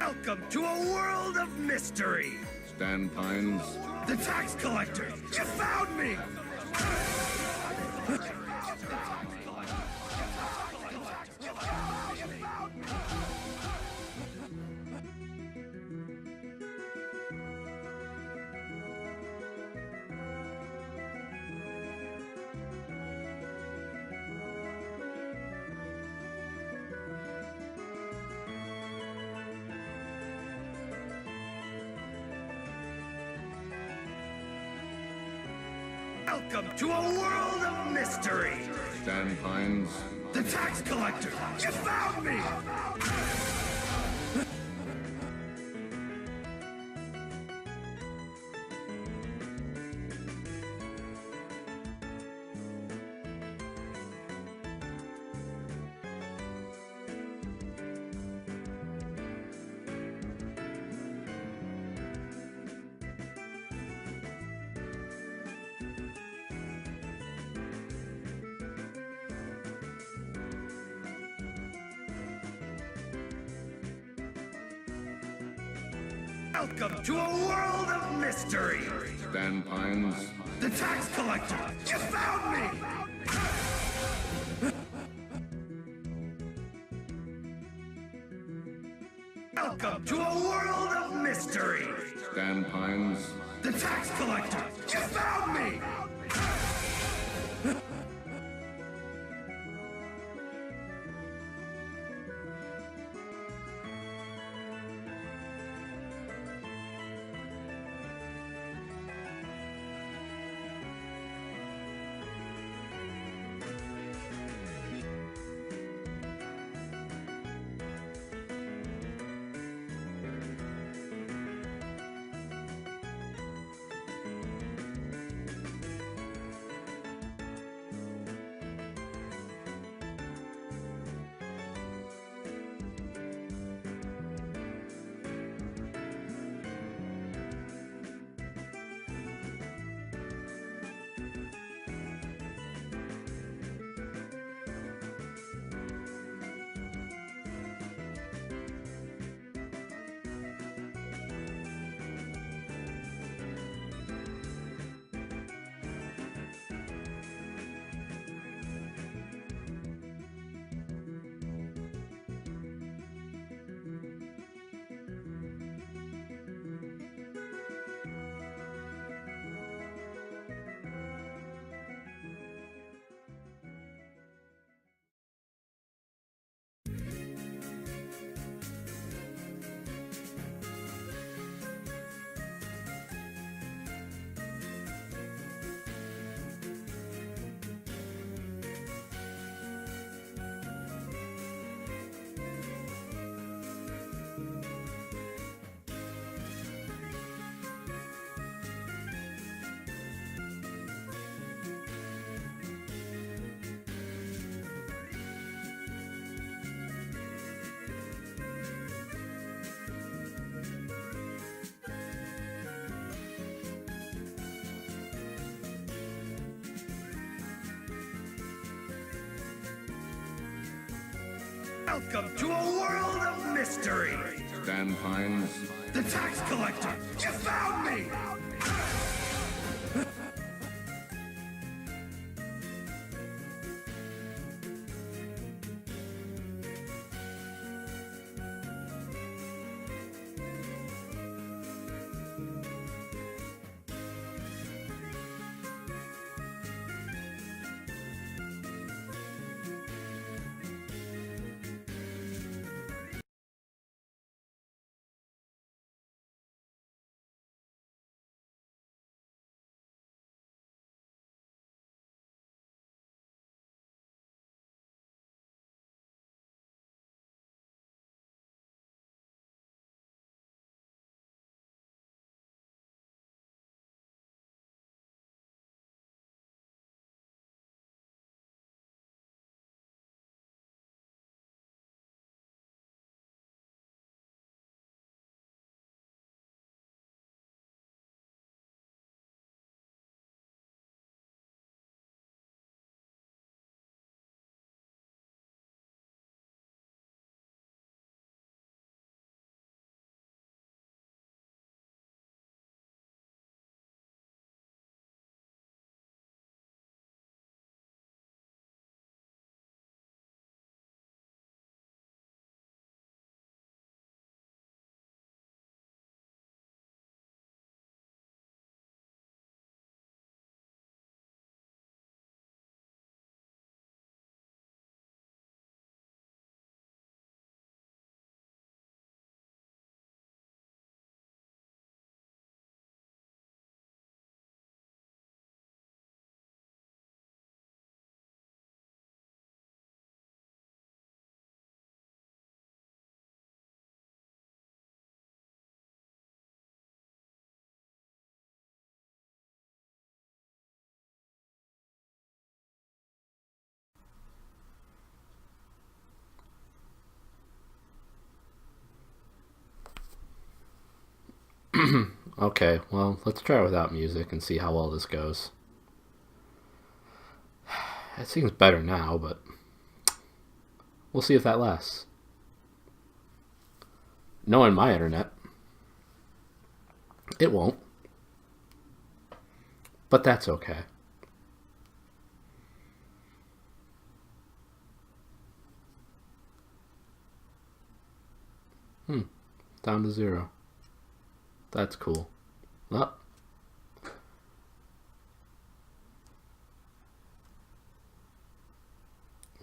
Welcome to a world of mystery! Stan Pines. The tax collector! You found me! Welcome to a world of mystery! Stan Pines. The tax collector! You found me! Welcome to a world of mystery! Stan Pines. The tax collector! You found me! Welcome to a world of mystery! Stan Pines. The tax collector! You found me! Welcome to a world of mystery! Stan Pines. The tax collector! You found me! Okay, well, let's try without music and see how well this goes. It seems better now, but we'll see if that lasts. Knowing my internet, it won't. But that's okay. Down to 0. That's cool. Oh.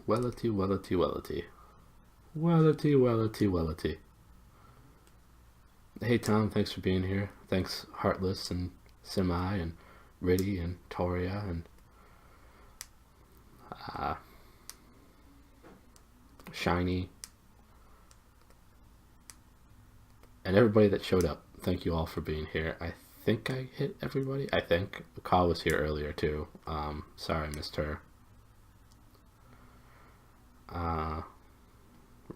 Wellity, wellity, wellity. Wellity, wellity, wellity. Hey Tom, thanks for being here. Thanks Heartless and Semi and Riddy and Toria and Shiny and everybody that showed up. Thank you all for being here. I think I hit everybody. I think the call was here earlier too. Sorry I missed her.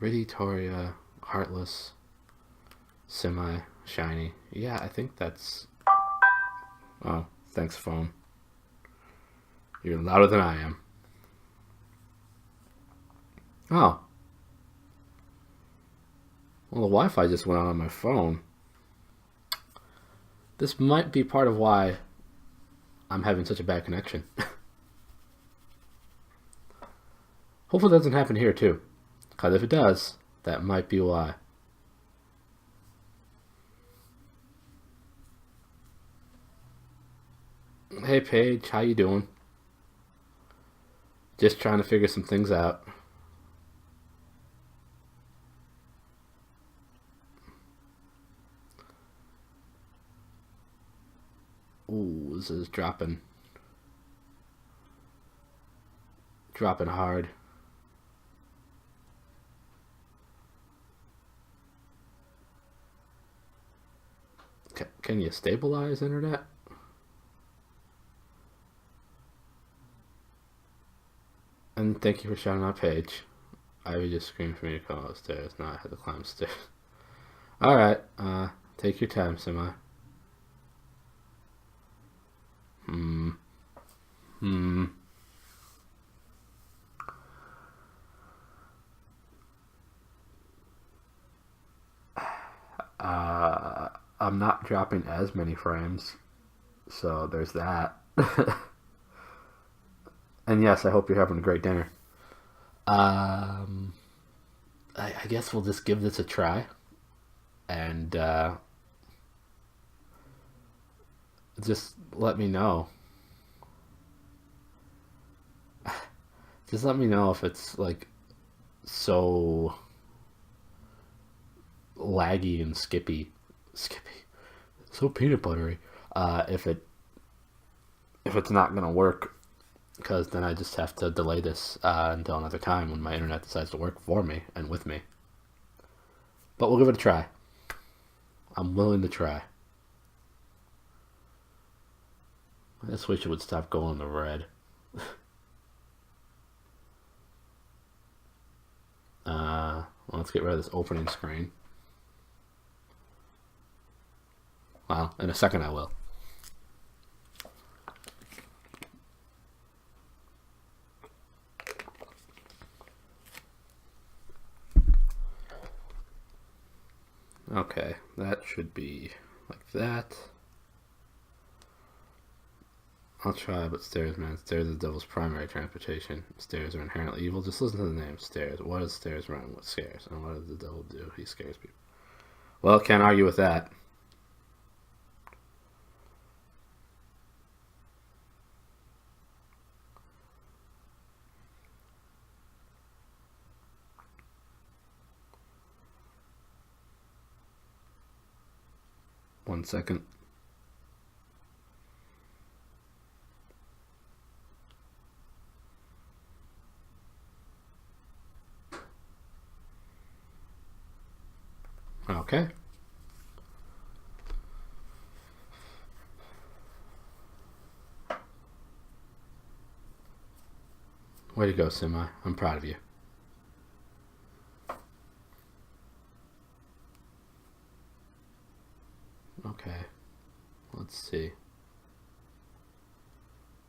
Riddy, Toria, Heartless, Semi, Shiny. Yeah, I think that's... Oh, thanks phone. You're louder than I am. Oh. Well, the Wi-Fi just went out on my phone. This might be part of why I'm having such a bad connection. Hopefully it doesn't happen here too. Because if it does, that might be why. Hey Paige, how you doing? Just trying to figure some things out. Ooh, this is dropping hard. Can you stabilize internet? And thank you for shouting out Paige. Ivy just screamed for me to come upstairs. Now I had to climb stairs. Alright, take your time, Semi. I'm not dropping as many frames, so there's that. And yes, I hope you're having a great dinner. I guess we'll just give this a try, and just let me know. Just let me know if it's like so laggy and skippy, so peanut buttery. If it's not gonna work, because then I just have to delay this until another time when my internet decides to work for me and with me. But we'll give it a try. I'm willing to try. I just wish it would stop going to red. Let's get rid of this opening screen. Well, in a second I will. Okay, that should be like that. I'll try, but stairs, man. Stairs is the devil's primary transportation. Stairs are inherently evil. Just listen to the name, stairs. What does stairs run? What scares? And what does the devil do? He scares people. Well, can't argue with that. One second. Okay. Way to go, Semi. I'm proud of you. Okay. Let's see.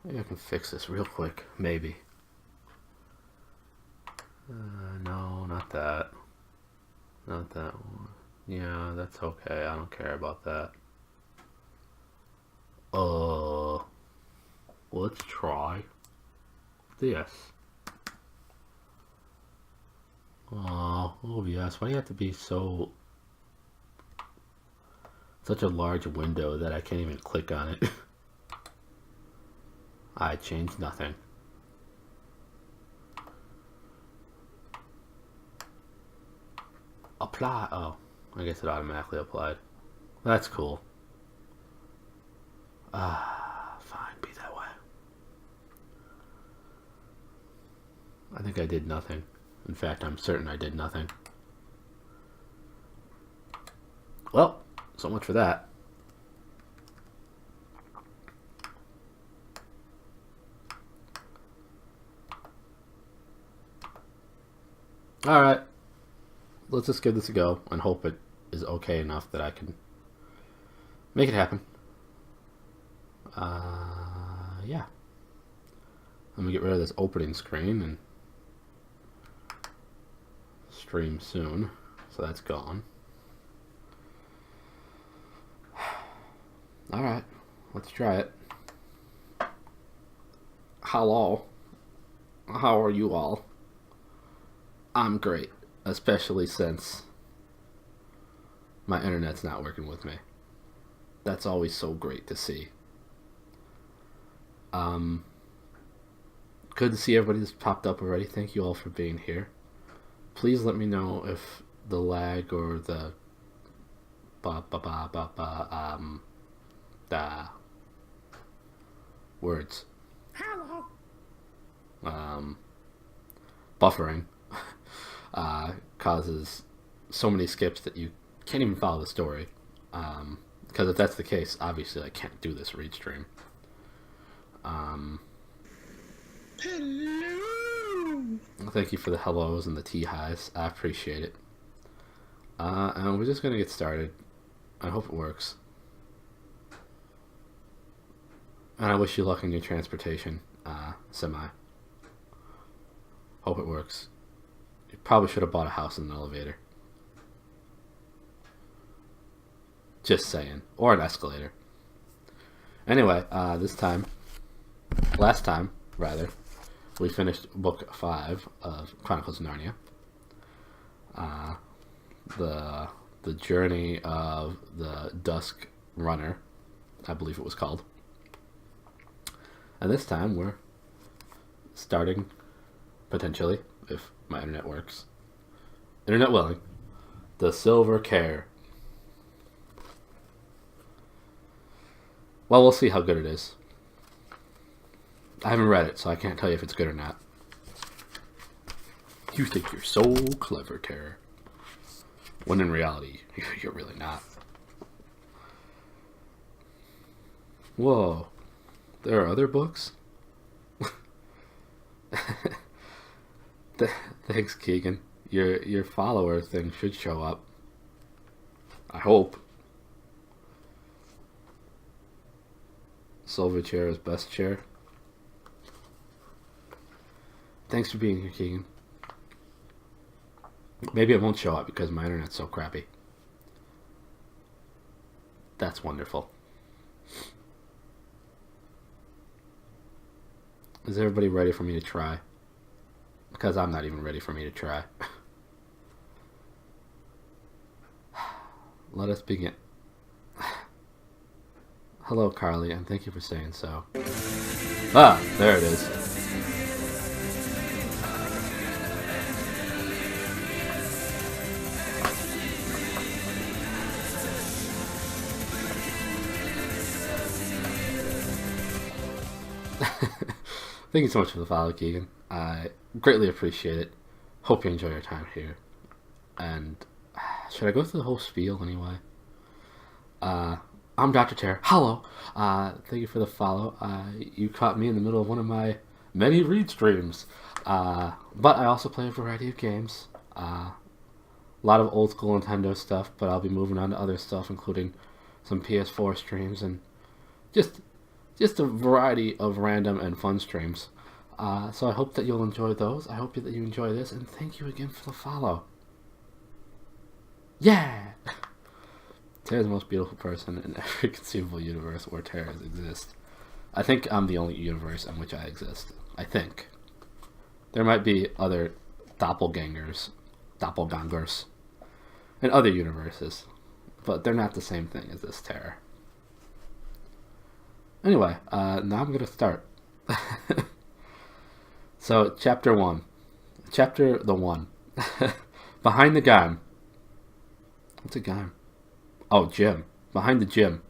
Maybe I can fix this real quick. Maybe. No, not that. Not that one. Yeah, that's okay. I don't care about that. Let's try this. Oh, OBS. Why do you have to be such a large window that I can't even click on it? I changed nothing. Apply. Oh, I guess it automatically applied. That's cool. Fine, be that way. I think I did nothing. In fact, I'm certain I did nothing. Well, so much for that. Alright. Let's just give this a go and hope it is okay enough that I can make it happen. Yeah. I'm gonna get rid of this opening screen and stream soon. So that's gone. Alright. Let's try it. Hello. How are you all? I'm great. Especially since my internet's not working with me. That's always so great to see. Good to see everybody that's popped up already. Thank you all for being here. Please let me know if the lag or the words. Hello. Buffering causes so many skips that you can't even follow the story. Because if that's the case, obviously I can't do this read stream. Hello. Thank you for the hellos and the T-highs. I appreciate it. And we're just going to get started. I hope it works. And I wish you luck in your transportation, semi. Hope it works. You probably should have bought a house in an elevator. Just saying. Or an escalator. Anyway, last time, we finished book 5 of Chronicles of Narnia. The journey of the Dusk Runner, I believe it was called. And this time we're starting, potentially, if my internet works. Internet willing. The Silver Care. Well, we'll see how good it is. I haven't read it, so I can't tell you if it's good or not. You think you're so clever, Terror. When in reality, you're really not. Whoa. There are other books? Thanks, Keegan. Your follower thing should show up. I hope. Silver chair is best chair. Thanks for being here, Keegan. Maybe it won't show up because my internet's so crappy. That's wonderful. Is everybody ready for me to try? Because I'm not even ready for me to try. Let us begin. Hello, Carly, and thank you for saying so. Ah, there it is. Thank you so much for the follow, Keegan. I greatly appreciate it. Hope you enjoy your time here. And should I go through the whole spiel anyway? I'm Dr. Terror. Hello. Thank you for the follow. You caught me in the middle of one of my many read streams. But I also play a variety of games. A lot of old school Nintendo stuff, but I'll be moving on to other stuff, including some PS4 streams and just just a variety of random and fun streams. So I hope that you'll enjoy those. I hope that you enjoy this, and thank you again for the follow. Yeah! Tara's the most beautiful person in every conceivable universe where Taras exist. I think I'm the only universe in which I exist. I think. There might be other doppelgangers in other universes, but they're not the same thing as this Tara. Anyway, now I'm going to start. So, Chapter 1. Chapter the 1. Behind the gym. What's a gym? Oh, gym. Behind the gym.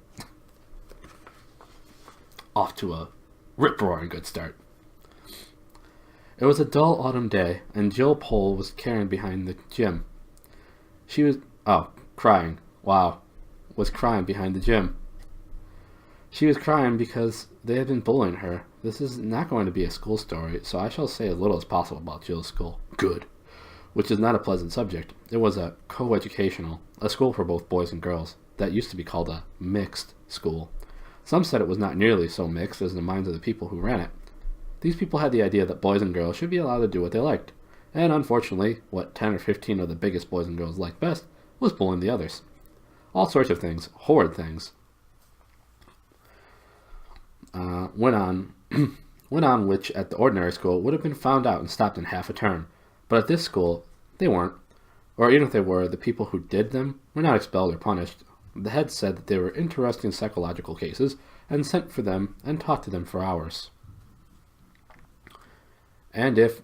Off to a rip-roaring good start. It was a dull autumn day, and Jill Pole was carrying behind the gym. She was... crying. Wow. Was crying behind the gym. She was crying because they had been bullying her. This is not going to be a school story, so I shall say as little as possible about Jill's school. Good. Which is not a pleasant subject. It was a co-educational, a school for both boys and girls, that used to be called a mixed school. Some said it was not nearly so mixed as in the minds of the people who ran it. These people had the idea that boys and girls should be allowed to do what they liked, and unfortunately, what 10 or 15 of the biggest boys and girls liked best was bullying the others. All sorts of things, horrid things, went on which at the ordinary school would have been found out and stopped in half a turn. But at this school, they weren't. Or even if they were, the people who did them were not expelled or punished. The head said that they were interesting psychological cases and sent for them and talked to them for hours. And if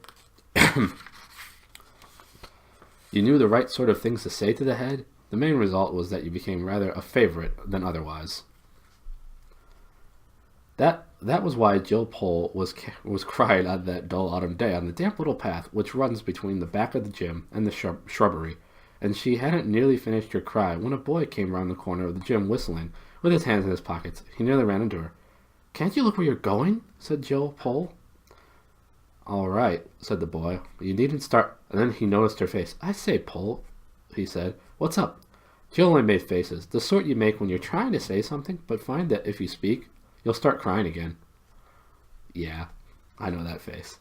you knew the right sort of things to say to the head, the main result was that you became rather a favorite than otherwise. That was why Jill Pole was crying on that dull autumn day on the damp little path which runs between the back of the gym and the shrubbery, and she hadn't nearly finished her cry when a boy came round the corner of the gym whistling, with his hands in his pockets. He nearly ran into her. "Can't you look where you're going?" said Jill Pole. "All right," said the boy. "You needn't start..." And then he noticed her face. "I say, Pole," he said. "What's up?" Jill only made faces, the sort you make when you're trying to say something, but find that if you speak, you'll start crying again. Yeah, I know that face.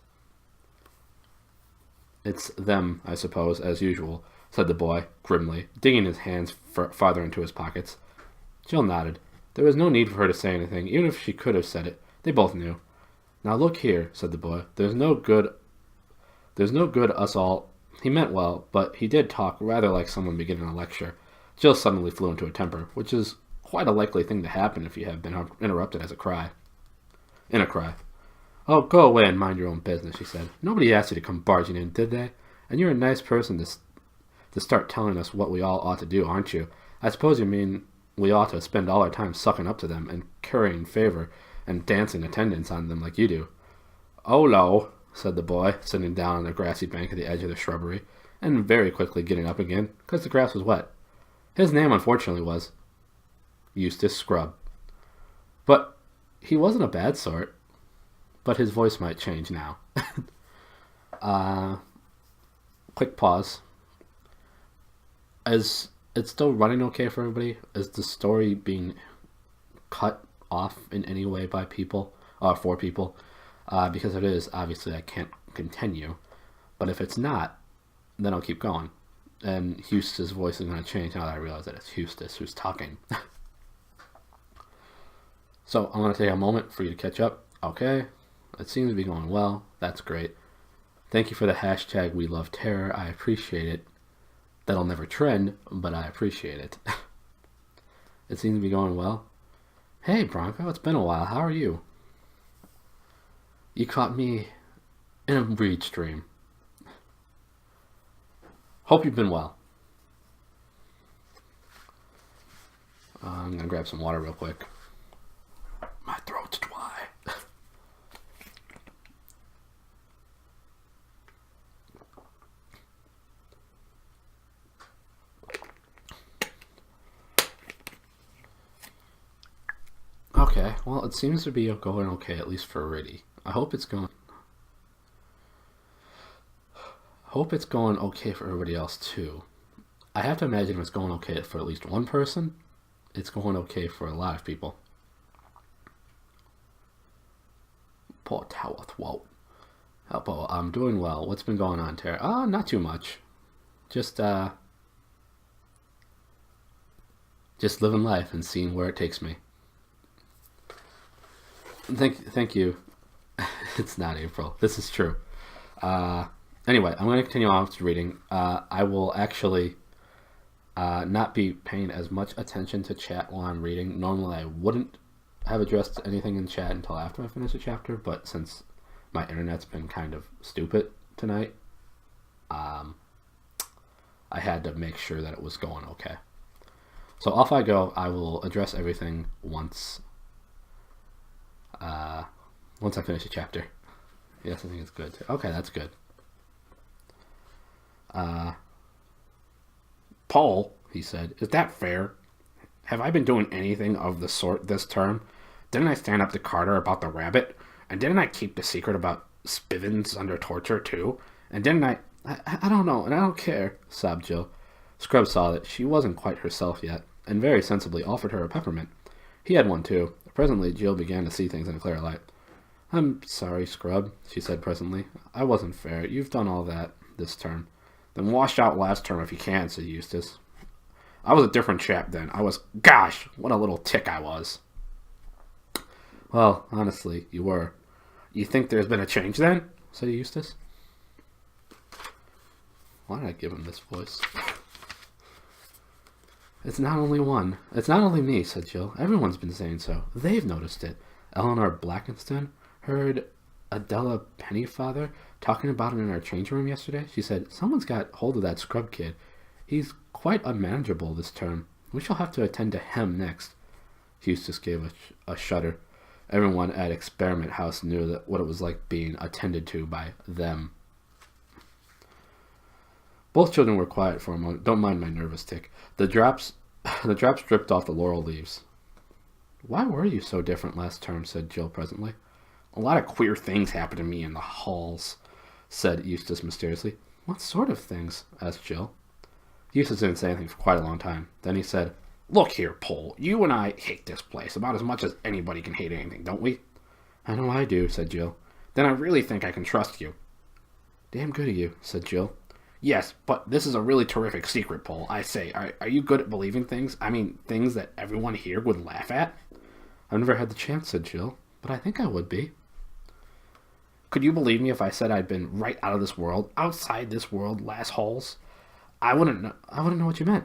"It's them, I suppose, as usual," said the boy, grimly, digging his hands farther into his pockets. Jill nodded. There was no need for her to say anything, even if she could have said it. They both knew. "Now look here," said the boy. There's no good us all..." He meant well, but he did talk rather like someone beginning a lecture. Jill suddenly flew into a temper, which is quite a likely thing to happen if you have been interrupted in a cry. "Oh, go away and mind your own business," she said. "Nobody asked you to come barging in, did they? And you're a nice person to start telling us what we all ought to do, aren't you? I suppose you mean we ought to spend all our time sucking up to them and currying favor and dancing attendance on them like you do." "Oh, no," said the boy, sitting down on the grassy bank at the edge of the shrubbery, and very quickly getting up again, because the grass was wet. His name, unfortunately, was Eustace Scrubb. But he wasn't a bad sort. But his voice might change now. Quick pause. Is it still running okay for everybody? Is the story being cut off in any way by people? For people? Because if it is, obviously I can't continue. But if it's not, then I'll keep going. And Eustace's voice is going to change now that I realize that it's Eustace who's talking. So I'm going to take a moment for you to catch up. Okay. It seems to be going well. That's great. Thank you for the hashtag #WeLoveTerror. I appreciate it. That'll never trend, but I appreciate it. It seems to be going well. Hey, Bronco, it's been a while. How are you? You caught me in a read stream. Hope you've been well. I'm going to grab some water real quick. My throat's dry. Okay, well, it seems to be going okay, at least for Riddy. I hope it's going okay for everybody else, too. I have to imagine if it's going okay for at least one person, it's going okay for a lot of people. Poor Towerthwoat. Oh, I'm doing well. What's been going on, Tara? Not too much. Just living life and seeing where it takes me. Thank you. It's not April. This is true. Anyway, I'm going to continue on with reading. I will actually not be paying as much attention to chat while I'm reading. Normally, I wouldn't have addressed anything in chat until after I finish a chapter, but since my internet's been kind of stupid tonight, I had to make sure that it was going okay. So off I go. I will address everything once I finish a chapter. Yes, I think it's good. Okay, that's good. Paul, he said, is that fair? Have I been doing anything of the sort this term? Didn't I stand up to Carter about the rabbit? And didn't I keep the secret about Spivens under torture, too? And didn't I don't know, and I don't care, sobbed Jill. Scrub saw that she wasn't quite herself yet, and very sensibly offered her a peppermint. He had one, too. Presently, Jill began to see things in a clearer light. I'm sorry, Scrub, she said presently. I wasn't fair. You've done all that this term. Then wash out last term if you can, said Eustace. I was a different chap then. Gosh, what a little tick I was. Well, honestly, you were. You think there's been a change then? Said Eustace. Why did I give him this voice? It's not only one. It's not only me, said Jill. Everyone's been saying so. They've noticed it. Eleanor Blackenston heard Adela Pennyfather talking about it in our change room yesterday. She said, someone's got hold of that Scrub kid. He's quite unmanageable this term. We shall have to attend to him next. Eustace gave a shudder. Everyone at Experiment House knew that what it was like being attended to by them. Both children were quiet for a moment. Don't mind my nervous tick. The drops dripped off the laurel leaves. Why were you so different last term? Said Jill presently. A lot of queer things happened to me in the halls, said Eustace mysteriously. What sort of things? Asked Jill. Eustace didn't say anything for quite a long time. Then he said, Look here, Pole. You and I hate this place about as much as anybody can hate anything, don't we? I know I do, said Jill. Then I really think I can trust you. Damn good of you, said Jill. Yes, but this is a really terrific secret, Pole. I say, are you good at believing things? I mean, things that everyone here would laugh at? I've never had the chance, said Jill, but I think I would be. Could you believe me if I said I'd been right out of this world, outside this world, last halls? I wouldn't know what you meant.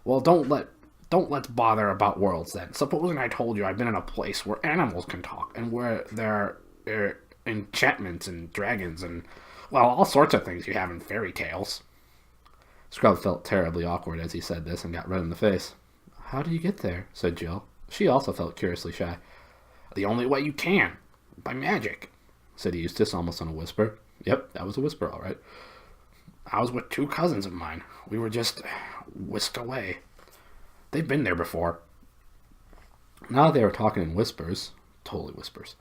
Well, don't let's bother about worlds then. Supposing I told you I've been in a place where animals can talk and where there are enchantments and dragons and, well, all sorts of things you have in fairy tales. Scrub felt terribly awkward as he said this and got red in the face. How do you get there? Said Jill. She also felt curiously shy. The only way you can. By magic, said Eustace almost in a whisper. Yep, that was a whisper, all right. I was with two cousins of mine. We were just whisked away. They've been there before. Now they were talking in whispers. Totally whispers.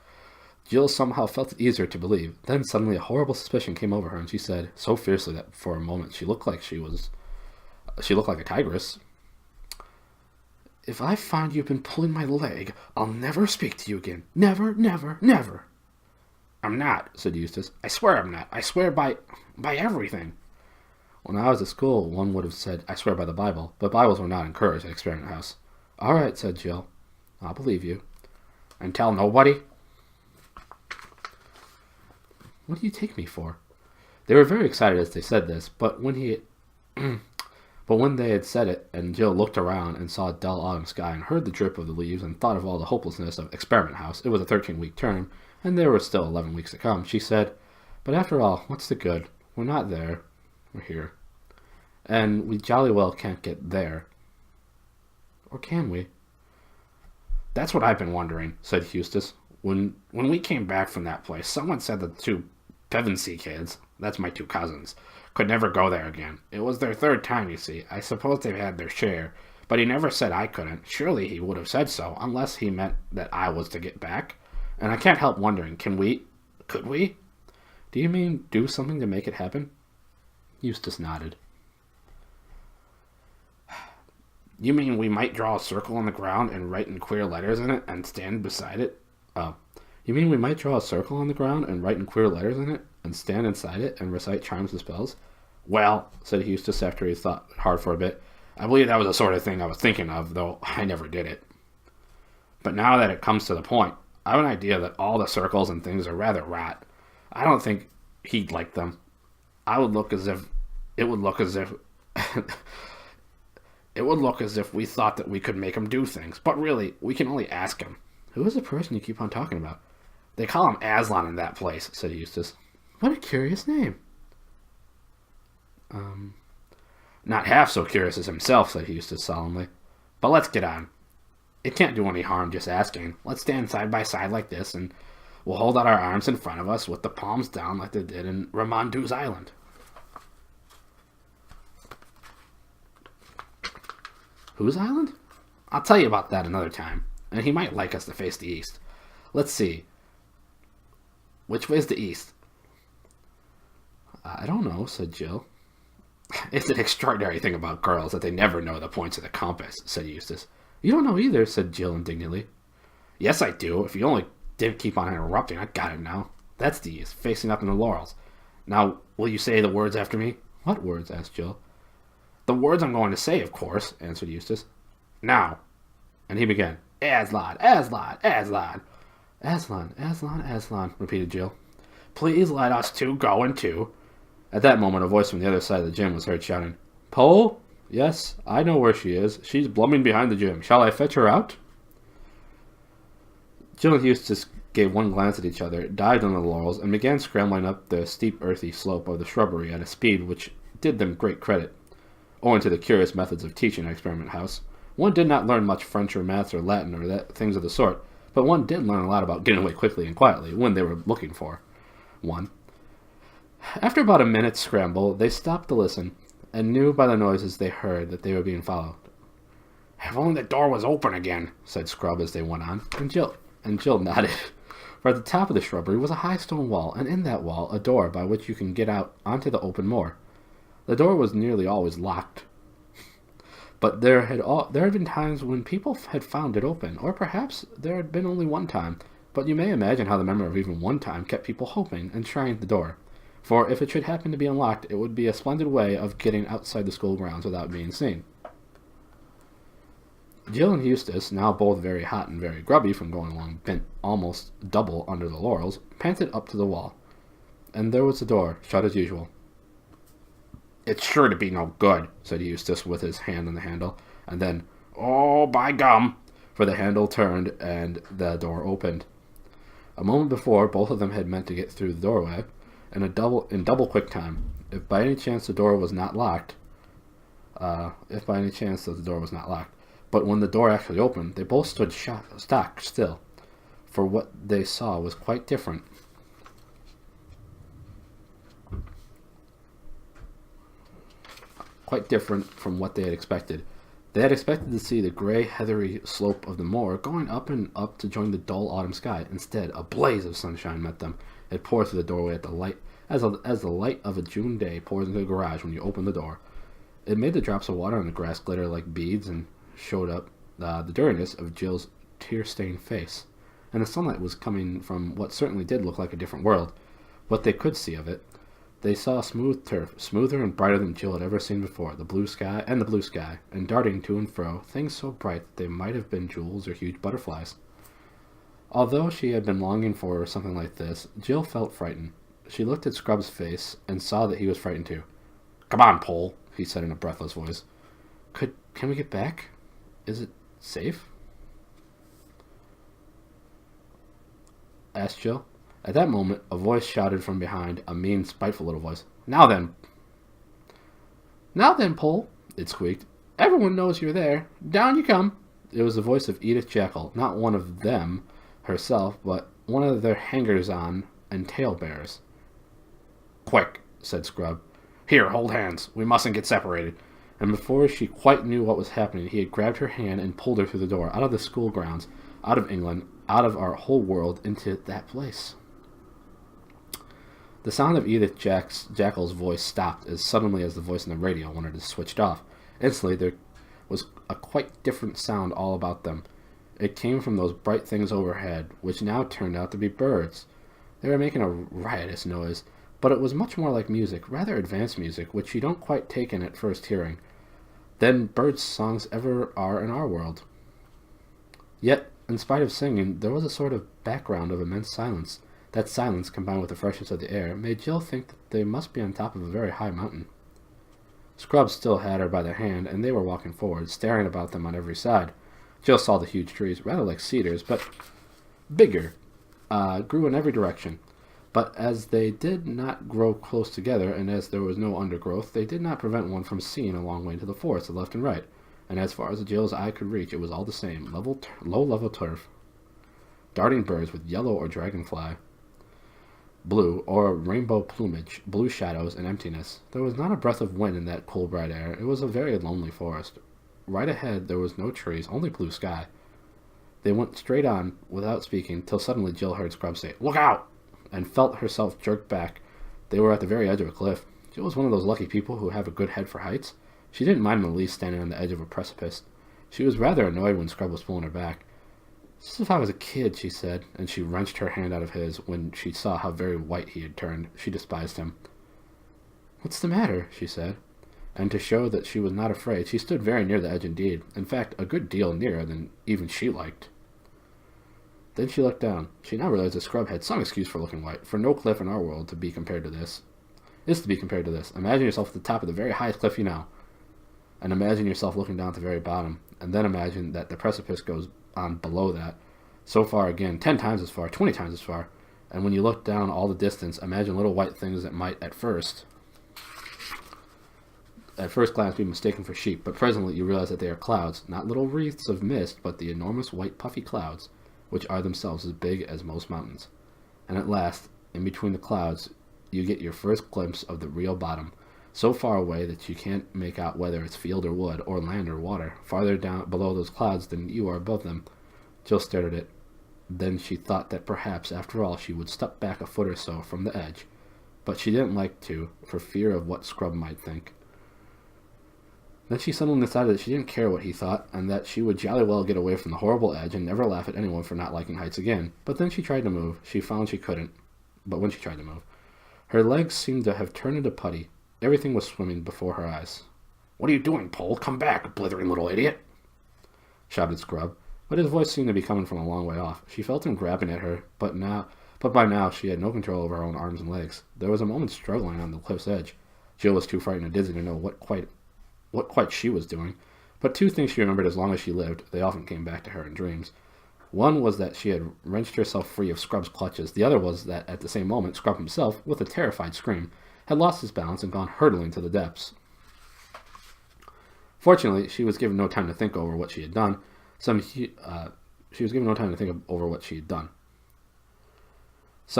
Jill somehow felt it easier to believe. Then suddenly a horrible suspicion came over her, and she said, so fiercely that for a moment she looked like a tigress. If I find you've been pulling my leg, I'll never speak to you again. Never, never, never. I'm not, said Eustace. I swear I'm not. I swear by everything. When I was at school, one would have said, I swear by the Bible, but Bibles were not encouraged at Experiment House. All right, said Jill. I'll believe you. And tell nobody? What do you take me for? They were very excited as they said this, but when they had said it, and Jill looked around and saw a dull autumn sky and heard the drip of the leaves and thought of all the hopelessness of Experiment House, it was a 13-week term, and there were still 11 weeks to come, she said, but after all, what's the good? We're not there. We're here. And we jolly well can't get there. Or can we? That's what I've been wondering, said Eustace. When we came back from that place, someone said that the two Pevensey kids, that's my two cousins, could never go there again. It was their third time, you see. I suppose they've had their share, but he never said I couldn't. Surely he would have said so, unless he meant that I was to get back. And I can't help wondering, could we? Do you mean do something to make it happen? Eustace nodded. You mean we might draw a circle on the ground and write in queer letters in it and stand beside it? You mean we might draw a circle on the ground and write in queer letters in it, and stand inside it and recite charms and spells? Well, said Eustace after he thought hard for a bit, I believe that was the sort of thing I was thinking of, though I never did it. But now that it comes to the point, I have an idea that all the circles and things are rather rot. I don't think he'd like them. It would look as if it would look as if we thought that we could make him do things. But really, we can only ask him. Who is the person you keep on talking about? They call him Aslan in that place, said Eustace. What a curious name. Not half so curious as himself, said Eustace solemnly. But let's get on. It can't do any harm just asking. Let's stand side by side like this, and we'll hold out our arms in front of us with the palms down like they did in Ramondu's Island. Whose island? I'll tell you about that another time, and he might like us to face the east. Let's see. Which way's the east? I don't know, said Jill. It's an extraordinary thing about girls that they never know the points of the compass, said Eustace. You don't know either, said Jill indignantly. Yes, I do. If you only didn't keep on interrupting, I got it now. That's the east, facing up in the laurels. Now, will you say the words after me? What words? Asked Jill. The words I'm going to say, of course, answered Eustace. Now. And he began. Aslan, Aslan, Aslan. Aslan, Aslan, Aslan, repeated Jill. Please let us two go in two. At that moment, a voice from the other side of the gym was heard shouting, Poe? Yes, I know where she is. She's blumming behind the gym. Shall I fetch her out? Jill and Eustace gave one glance at each other, dived on the laurels, and began scrambling up the steep earthy slope of the shrubbery at a speed which did them great credit. Owing to the curious methods of teaching at Experiment House, one did not learn much French or maths or Latin or things of the sort, but one did learn a lot about getting away quickly and quietly when they were looking for one. After about a minute's scramble, they stopped to listen, and knew by the noises they heard that they were being followed. If only the door was open again, said Scrub as they went on, and Jill nodded. For at the top of the shrubbery was a high stone wall, and in that wall a door by which you can get out onto the open moor. The door was nearly always locked, but there had been times when people had found it open, or perhaps there had been only one time, but you may imagine how the memory of even one time kept people hoping and trying the door. For if it should happen to be unlocked, it would be a splendid way of getting outside the school grounds without being seen. Jill and Eustace, now both very hot and very grubby from going along bent almost double under the laurels, panted up to the wall. And there was the door, shut as usual. It's sure to be no good, said Eustace with his hand on the handle, and then, oh, by gum, for the handle turned and the door opened. A moment before, both of them had meant to get through the doorway, in double quick time. If by any chance the door was not locked, but when the door actually opened, they both stood stock still, for what they saw was quite different. Quite different from what they had expected. They had expected to see the gray, heathery slope of the moor going up and up to join the dull autumn sky. Instead, a blaze of sunshine met them. It poured through the doorway at the light, as the light of a June day pours into the garage when you open the door. It made the drops of water on the grass glitter like beads and showed up the dirtiness of Jill's tear-stained face. And the sunlight was coming from what certainly did look like a different world. What they could see of it. They saw smooth turf, smoother and brighter than Jill had ever seen before, the blue sky, and darting to and fro, things so bright that they might have been jewels or huge butterflies. Although she had been longing for something like this, Jill felt frightened. She looked at Scrub's face and saw that he was frightened too. Come on, Pole, he said in a breathless voice. Can we get back? Is it safe? Asked Jill. At that moment, a voice shouted from behind, a mean, spiteful little voice. Now then, Pole, it squeaked. Everyone knows you're there. Down you come. It was the voice of Edith Jackal, not one of them herself, but one of their hangers-on and tale-bearers. Quick, said Scrub. Here, hold hands. We mustn't get separated. And before she quite knew what was happening, he had grabbed her hand and pulled her through the door, out of the school grounds, out of England, out of our whole world, into that place. The sound of Edith Jackal's voice stopped as suddenly as the voice on the radio wanted to switch off. Instantly, there was a quite different sound all about them. It came from those bright things overhead, which now turned out to be birds. They were making a riotous noise, but it was much more like music, rather advanced music, which you don't quite take in at first hearing, than birds' songs ever are in our world. Yet, in spite of singing, there was a sort of background of immense silence. That silence, combined with the freshness of the air, made Jill think that they must be on top of a very high mountain. Scrubs still had her by the hand, and they were walking forward, staring about them on every side. Jill saw the huge trees, rather like cedars, but bigger, grew in every direction. But as they did not grow close together, and as there was no undergrowth, they did not prevent one from seeing a long way into the forest to left and right. And as far as Jill's eye could reach, it was all the same, low-level turf. Darting birds with yellow or dragonfly, blue, or rainbow plumage, blue shadows, and emptiness. There was not a breath of wind in that cool, bright air. It was a very lonely forest. Right ahead there was no trees, only blue sky. They went straight on, without speaking, till suddenly Jill heard Scrubs say, "Look out!" and felt herself jerked back. They were at the very edge of a cliff. Jill was one of those lucky people who have a good head for heights. She didn't mind in the least standing on the edge of a precipice. She was rather annoyed when Scrub was pulling her back. "Just as if I was a kid," she said, and she wrenched her hand out of his when she saw how very white he had turned. She despised him. "What's the matter?" she said. And to show that she was not afraid, she stood very near the edge indeed. In fact, a good deal nearer than even she liked. Then she looked down. She now realized that Scrub had some excuse for looking white, for no cliff in our world to be compared to this. Imagine yourself at the top of the very highest cliff you know, and imagine yourself looking down at the very bottom, and then imagine that the precipice goes on below that, so far again, 10 times as far, 20 times as far, and when you look down all the distance, imagine little white things that might at first glance be mistaken for sheep, but presently you realize that they are clouds, not little wreaths of mist, but the enormous white puffy clouds, which are themselves as big as most mountains. And at last, in between the clouds, you get your first glimpse of the real bottom, so far away that you can't make out whether it's field or wood, or land or water, farther down below those clouds than you are above them. Jill stared at it. Then she thought that perhaps, after all, she would step back a foot or so from the edge, but she didn't like to, for fear of what Scrub might think. Then she suddenly decided that she didn't care what he thought, and that she would jolly well get away from the horrible edge and never laugh at anyone for not liking heights again. But then she tried to move. She found she couldn't. But when she tried to move, her legs seemed to have turned into putty. Everything was swimming before her eyes. "What are you doing, Pole? Come back, blithering little idiot!" shouted Scrub, but his voice seemed to be coming from a long way off. She felt him grabbing at her, but by now she had no control over her own arms and legs. There was a moment's struggling on the cliff's edge. Jill was too frightened and dizzy to know what quite she was doing, but two things she remembered as long as she lived. They often came back to her in dreams. One was that she had wrenched herself free of Scrub's clutches. The other was that at the same moment Scrub himself, with a terrified scream, had lost his balance and gone hurtling to the depths. Fortunately, she was given no time to think over what she had done. Some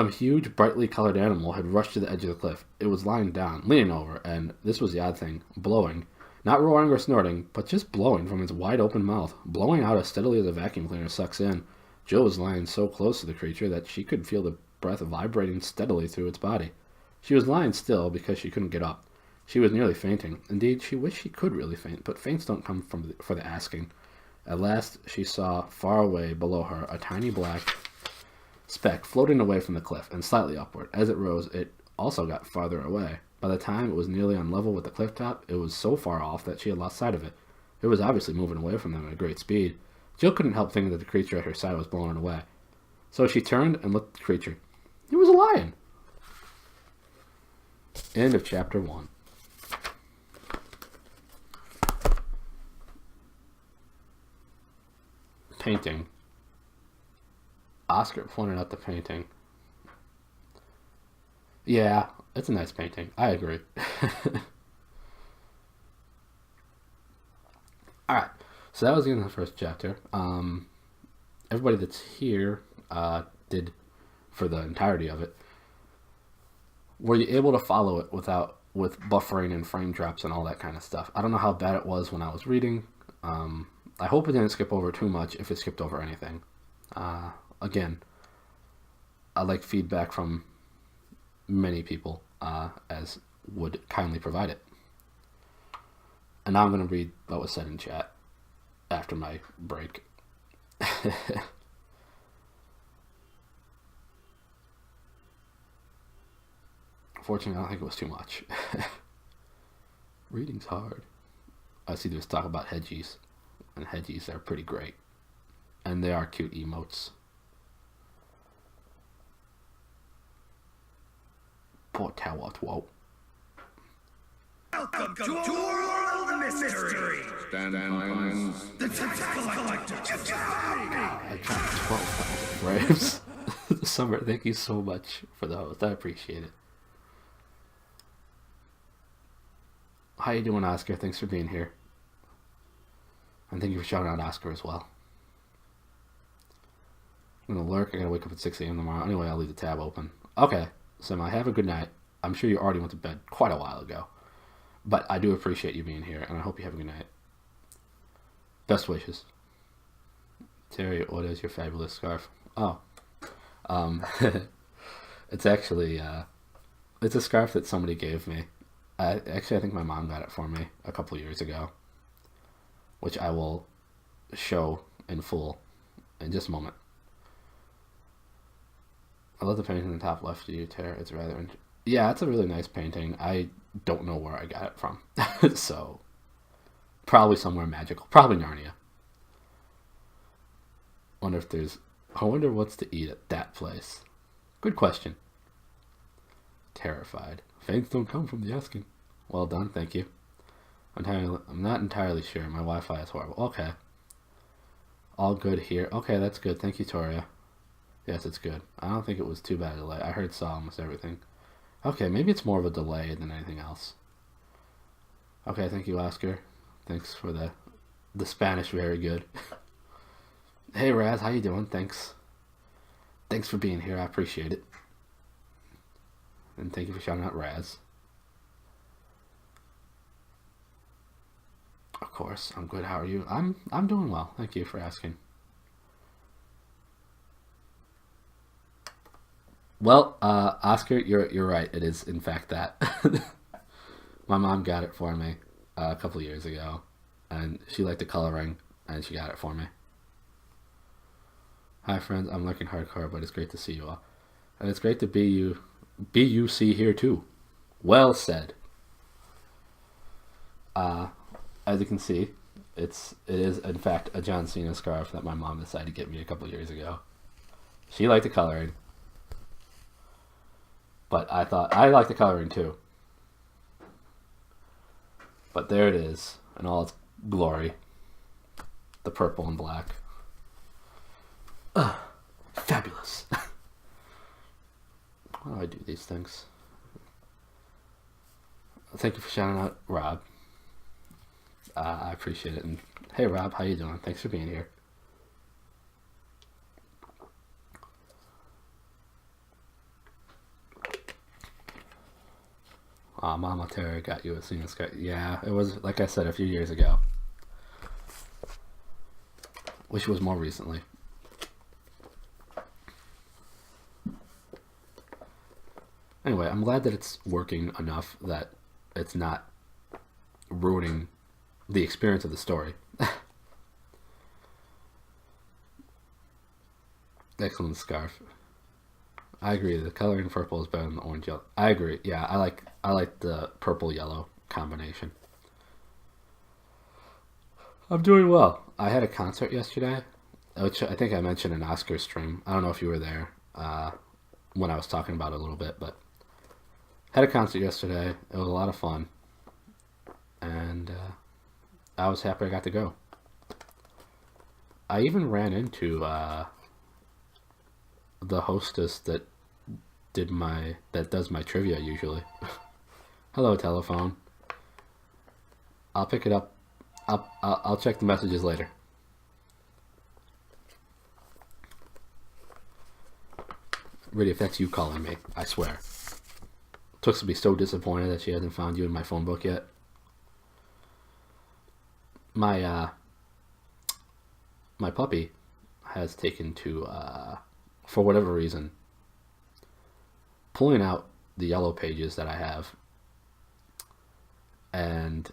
huge, brightly colored animal had rushed to the edge of the cliff. It was lying down, leaning over, and, this was the odd thing, blowing. Not roaring or snorting, but just blowing from its wide-open mouth, blowing out as steadily as a vacuum cleaner sucks in. Jill was lying so close to the creature that she could feel the breath vibrating steadily through its body. She was lying still because she couldn't get up. She was nearly fainting. Indeed, she wished she could really faint, but faints don't come for the asking. At last, she saw, far away below her, a tiny black speck floating away from the cliff, and slightly upward. As it rose, it also got farther away. By the time it was nearly on level with the cliff top, it was so far off that she had lost sight of it. It was obviously moving away from them at a great speed. Jill couldn't help thinking that the creature at her side was blowing it away. So she turned and looked at the creature. It was a lion! End of chapter 1. Painting. Oscar pointed out the painting. Yeah, it's a nice painting. I agree. Alright, so that was the end of the first chapter. Everybody that's here did for the entirety of it. Were you able to follow it with buffering and frame drops and all that kind of stuff? I don't know how bad it was when I was reading. I hope it didn't skip over too much, if it skipped over anything. Again, I like feedback from many people, as would kindly provide it. And now I'm going to read what was said in chat after my break. Fortunately, I don't think it was too much. Reading's hard. I see there's talk about hedgies, and hedgies are pretty great. And they are cute emotes. Poor Towat Woe. Welcome to a world of mystery. Stand finds. The tax collector. I dropped 12,000 frames. Summer, thank you so much for the host. I appreciate it. How you doing, Oscar? Thanks for being here. And thank you for shouting out Oscar as well. I'm gonna lurk. I gotta wake up at 6 a.m. tomorrow. Anyway, I'll leave the tab open. Okay, Semi, have a good night. I'm sure you already went to bed quite a while ago. But I do appreciate you being here, and I hope you have a good night. Best wishes. Terry, what is your fabulous scarf? Oh. It's actually, it's a scarf that somebody gave me. I think my mom got it for me a couple years ago, which I will show in full in just a moment. I love the painting in the top left of you, Tara. It's rather... Yeah, it's a really nice painting. I don't know where I got it from. So, probably somewhere magical. Probably Narnia. I wonder what's to eat at that place. Good question. Terrified. Feints don't come from the asking. Well done, thank you. I'm not entirely sure. My Wi-Fi is horrible. Okay. All good here. Okay, that's good. Thank you, Toria. Yes, it's good. I don't think it was too bad a delay. I heard saw almost everything. Okay, maybe it's more of a delay than anything else. Okay, thank you, Oscar. Thanks for the Spanish, very good. Hey, Raz, how you doing? Thanks. Thanks for being here. I appreciate it. And thank you for shouting out Raz. Of course, I'm good. How are you? I'm doing well. Thank you for asking. Well, Oscar, you're right. It is in fact that. My mom got it for me a couple years ago, and she liked the coloring, and she got it for me. Hi, friends. I'm lurking hardcore, but it's great to see you all, and it's great to be BUC here too. Well said. As you can see, it is in fact a John Cena scarf that my mom decided to get me a couple years ago. She liked the coloring, but I thought I liked the coloring too. But there it is in all its glory, the purple and black. Fabulous. How do I do these things? Thank you for shouting out Rob. I appreciate it. And hey, Rob, how you doing? Thanks for being here. Mama Terry got you a Cena scarf. Yeah, it was, like I said, a few years ago. Wish it was more recently. Anyway, I'm glad that it's working enough that it's not ruining the experience of the story. Excellent scarf. I agree. The coloring purple is better than the orange yellow. I agree. Yeah, I like the purple yellow combination. I'm doing well. I had a concert yesterday, which I think I mentioned in Oscar's stream. I don't know if you were there when I was talking about it a little bit, but had a concert yesterday. It was a lot of fun, and I was happy I got to go. I even ran into the hostess that does my trivia usually. Hello, telephone. I'll pick it up. I'll check the messages later. Really, if that's you calling me, I swear. Tooks will be so disappointed that she hasn't found you in my phone book yet. My puppy has taken to, for whatever reason, pulling out the yellow pages that I have, and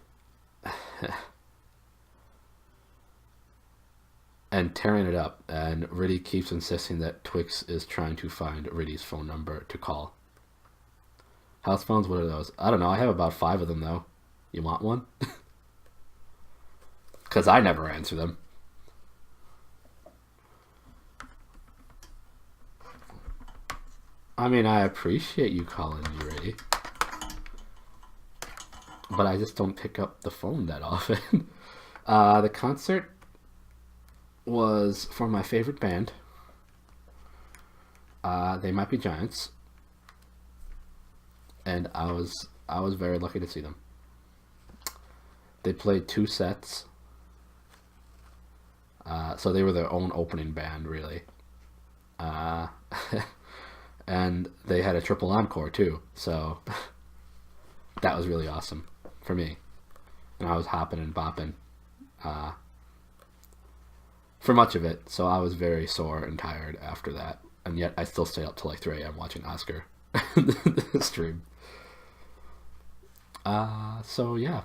and tearing it up. And Riddy keeps insisting that Twix is trying to find Riddy's phone number to call. House phones, what are those? I don't know. I have about 5 of them, though. You want one? Because I never answer them. I mean, I appreciate you calling me, Riddy. But I just don't pick up the phone that often. The concert was for my favorite band. They Might Be Giants. And I was very lucky to see them. They played 2 sets. So they were their own opening band, really. And they had a triple encore, too. So that was really awesome for me. And I was hopping and bopping for much of it. So I was very sore and tired after that. And yet I still stayed up till like 3 a.m. watching Oscar stream. So yeah.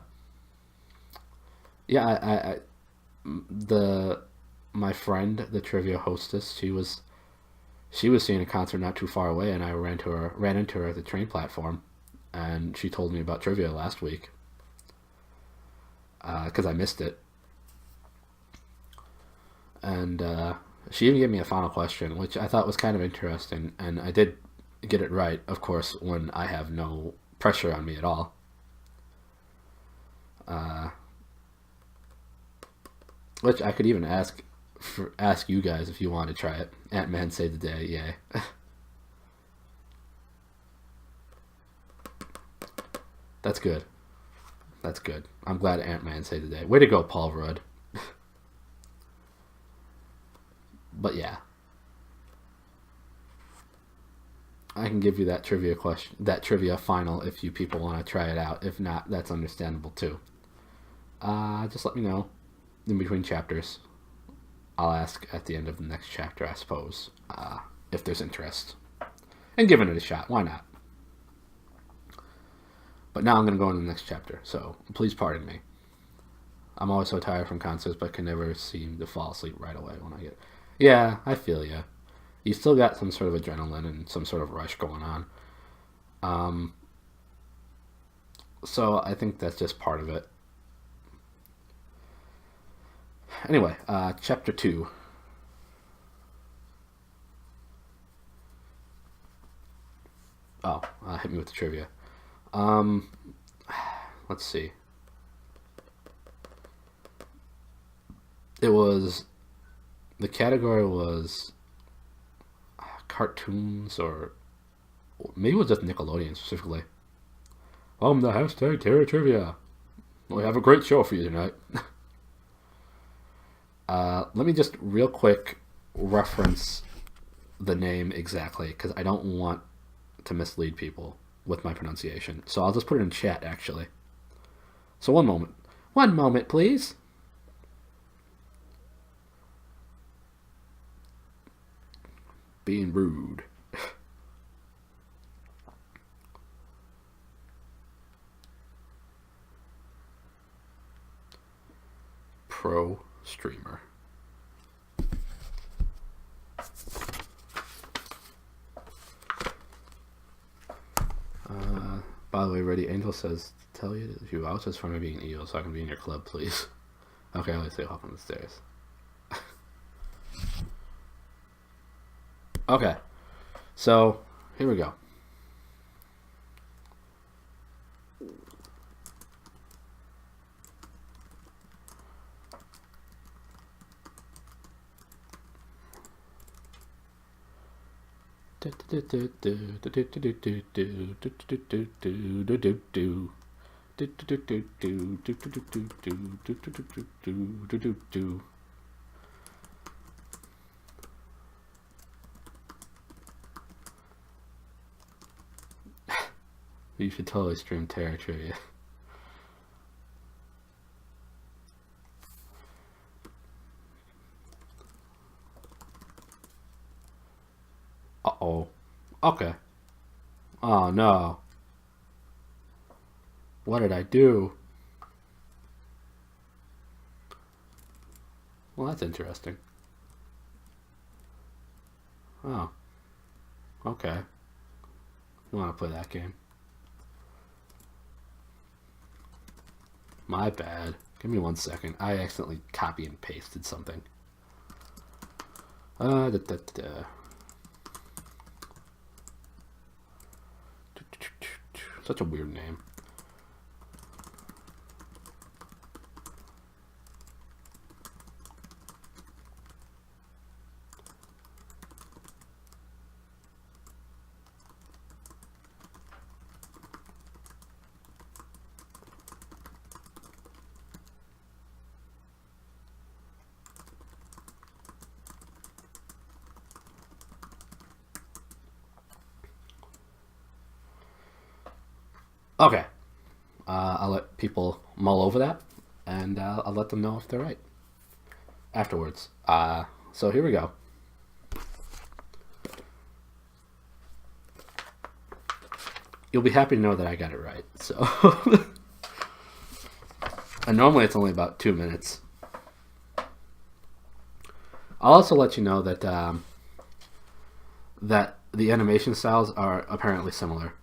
Yeah, my friend, the trivia hostess, she was seeing a concert not too far away, and I ran into her at the train platform, and she told me about trivia last week because I missed it, and she even gave me a final question, which I thought was kind of interesting, and I did get it right, of course, when I have no pressure on me at all. Which I could even ask you guys if you want to try it. Ant-Man saved the day, yay. That's good. That's good. I'm glad Ant-Man saved the day. Way to go, Paul Rudd. But yeah. I can give you that trivia question, that trivia final if you people want to try it out. If not, that's understandable too. Just let me know in between chapters. I'll ask at the end of the next chapter, I suppose, if there's interest. And giving it a shot, why not? But now I'm going to go into the next chapter, so please pardon me. I'm always so tired from concerts, but can never seem to fall asleep right away when I get... Yeah, I feel ya. You still got some sort of adrenaline and some sort of rush going on. So I think that's just part of it. Anyway, chapter 2. Oh, hit me with the trivia. Let's see. The category was cartoons, or maybe it was just Nickelodeon specifically. Welcome to hashtag Terra Trivia. We have a great show for you tonight. Let me just real quick reference the name exactly, because I don't want to mislead people with my pronunciation. So I'll just put it in chat, actually. So one moment. One moment, please. Being rude. Pro streamer. By the way, Ready Angel says, tell you a few vouchers for me being evil so I can be in your club, please. Okay, I'll say hop on the stairs. Okay, so here we go. You should totally stream Terra Trivia. Uh-oh. Okay. Oh, no. What did I do? Well, that's interesting. Oh, okay. You want to play that game? My bad. Give me 1 second. I accidentally copy and pasted something. Da, da, da, da. Such a weird name. Okay. I'll let people mull over that, and I'll let them know if they're right afterwards. So here we go. You'll be happy to know that I got it right. So, and normally it's only about 2 minutes. I'll also let you know that that the animation styles are apparently similar.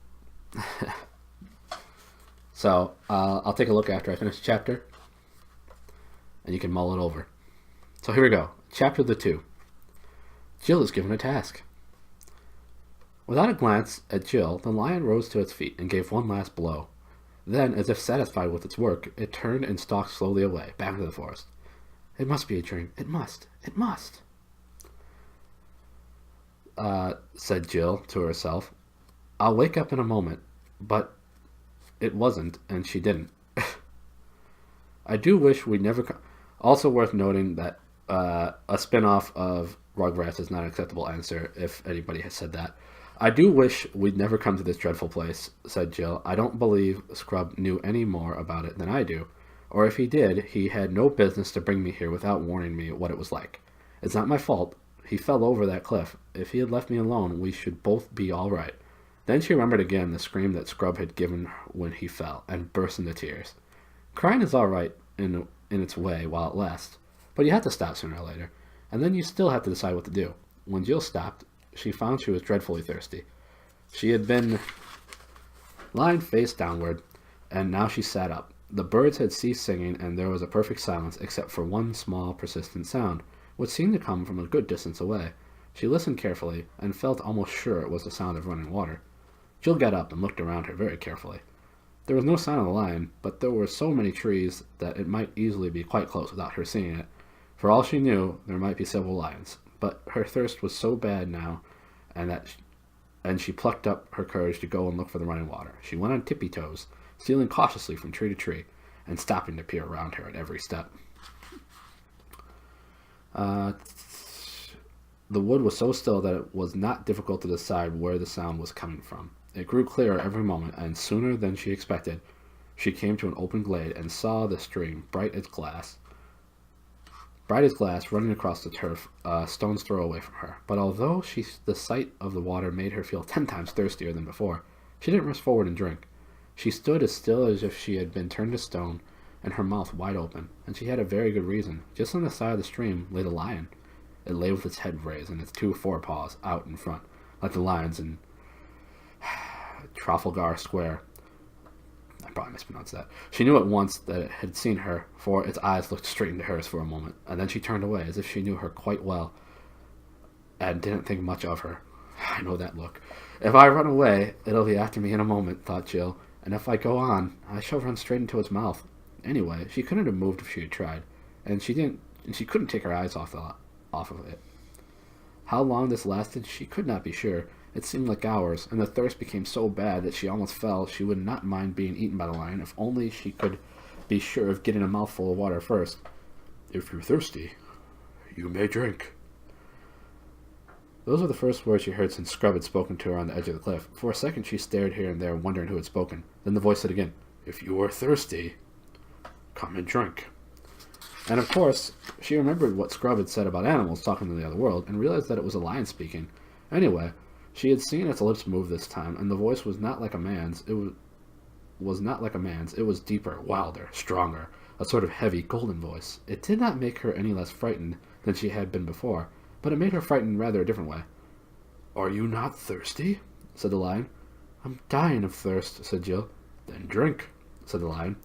So I'll take a look after I finish the chapter, and you can mull it over. So here we go. Chapter 2. Jill is given a task. Without a glance at Jill, the lion rose to its feet and gave one last blow. Then, as if satisfied with its work, it turned and stalked slowly away, back into the forest. It must be a dream. It must. It must. Said Jill to herself. I'll wake up in a moment, but it wasn't, and she didn't. I do wish we'd never... Also worth noting that a spin-off of Rugrats is not an acceptable answer, if anybody has said that. I do wish we'd never come to this dreadful place, said Jill. I don't believe Scrub knew any more about it than I do. Or if he did, he had no business to bring me here without warning me what it was like. It's not my fault. He fell over that cliff. If he had left me alone, we should both be all right. Then she remembered again the scream that Scrub had given when he fell, and burst into tears. Crying is all right in its way while it lasts, but you have to stop sooner or later, and then you still have to decide what to do. When Jill stopped, she found she was dreadfully thirsty. She had been lying face downward, and now she sat up. The birds had ceased singing, and there was a perfect silence except for one small, persistent sound, which seemed to come from a good distance away. She listened carefully, and felt almost sure it was the sound of running water. Jill got up and looked around her very carefully. There was no sign of the lion, but there were so many trees that it might easily be quite close without her seeing it. For all she knew, there might be several lions, but her thirst was so bad now, and she plucked up her courage to go and look for the running water. She went on tippy toes, stealing cautiously from tree to tree, and stopping to peer around her at every step. The wood was so still that it was not difficult to decide where the sound was coming from. It grew clearer every moment, and sooner than she expected, she came to an open glade and saw the stream, bright as glass, running across the turf, a stone's throw away from her. But although the sight of the water made her feel 10 times thirstier than before, she didn't rush forward and drink. She stood as still as if she had been turned to stone, and her mouth wide open, and she had a very good reason. Just on the side of the stream lay the lion. It lay with its head raised and its 2 forepaws out in front, like the lions in Trafalgar Square. I probably mispronounced that. She knew at once that it had seen her, for its eyes looked straight into hers for a moment, and then she turned away as if she knew her quite well, and didn't think much of her. I know that look. If I run away, it'll be after me in a moment, thought Jill, and if I go on, I shall run straight into its mouth. Anyway, she couldn't have moved if she had tried, and she couldn't take her eyes off of it. How long this lasted, she could not be sure. It seemed like hours, and the thirst became so bad that she almost felt she would not mind being eaten by the lion if only she could be sure of getting a mouthful of water first. If you're thirsty, you may drink. Those were the first words she heard since Scrub had spoken to her on the edge of the cliff. For a second she stared here and there, wondering who had spoken. Then the voice said again, If you are thirsty, come and drink. And of course, she remembered what Scrub had said about animals talking to the other world, and realized that it was a lion speaking. Anyway, she had seen its lips move this time, and the voice was not like a man's. It was deeper, wilder, stronger, a sort of heavy, golden voice. It did not make her any less frightened than she had been before, but it made her frightened rather a different way. Are you not thirsty? Said the lion. I'm dying of thirst, said Jill. Then drink, said the lion.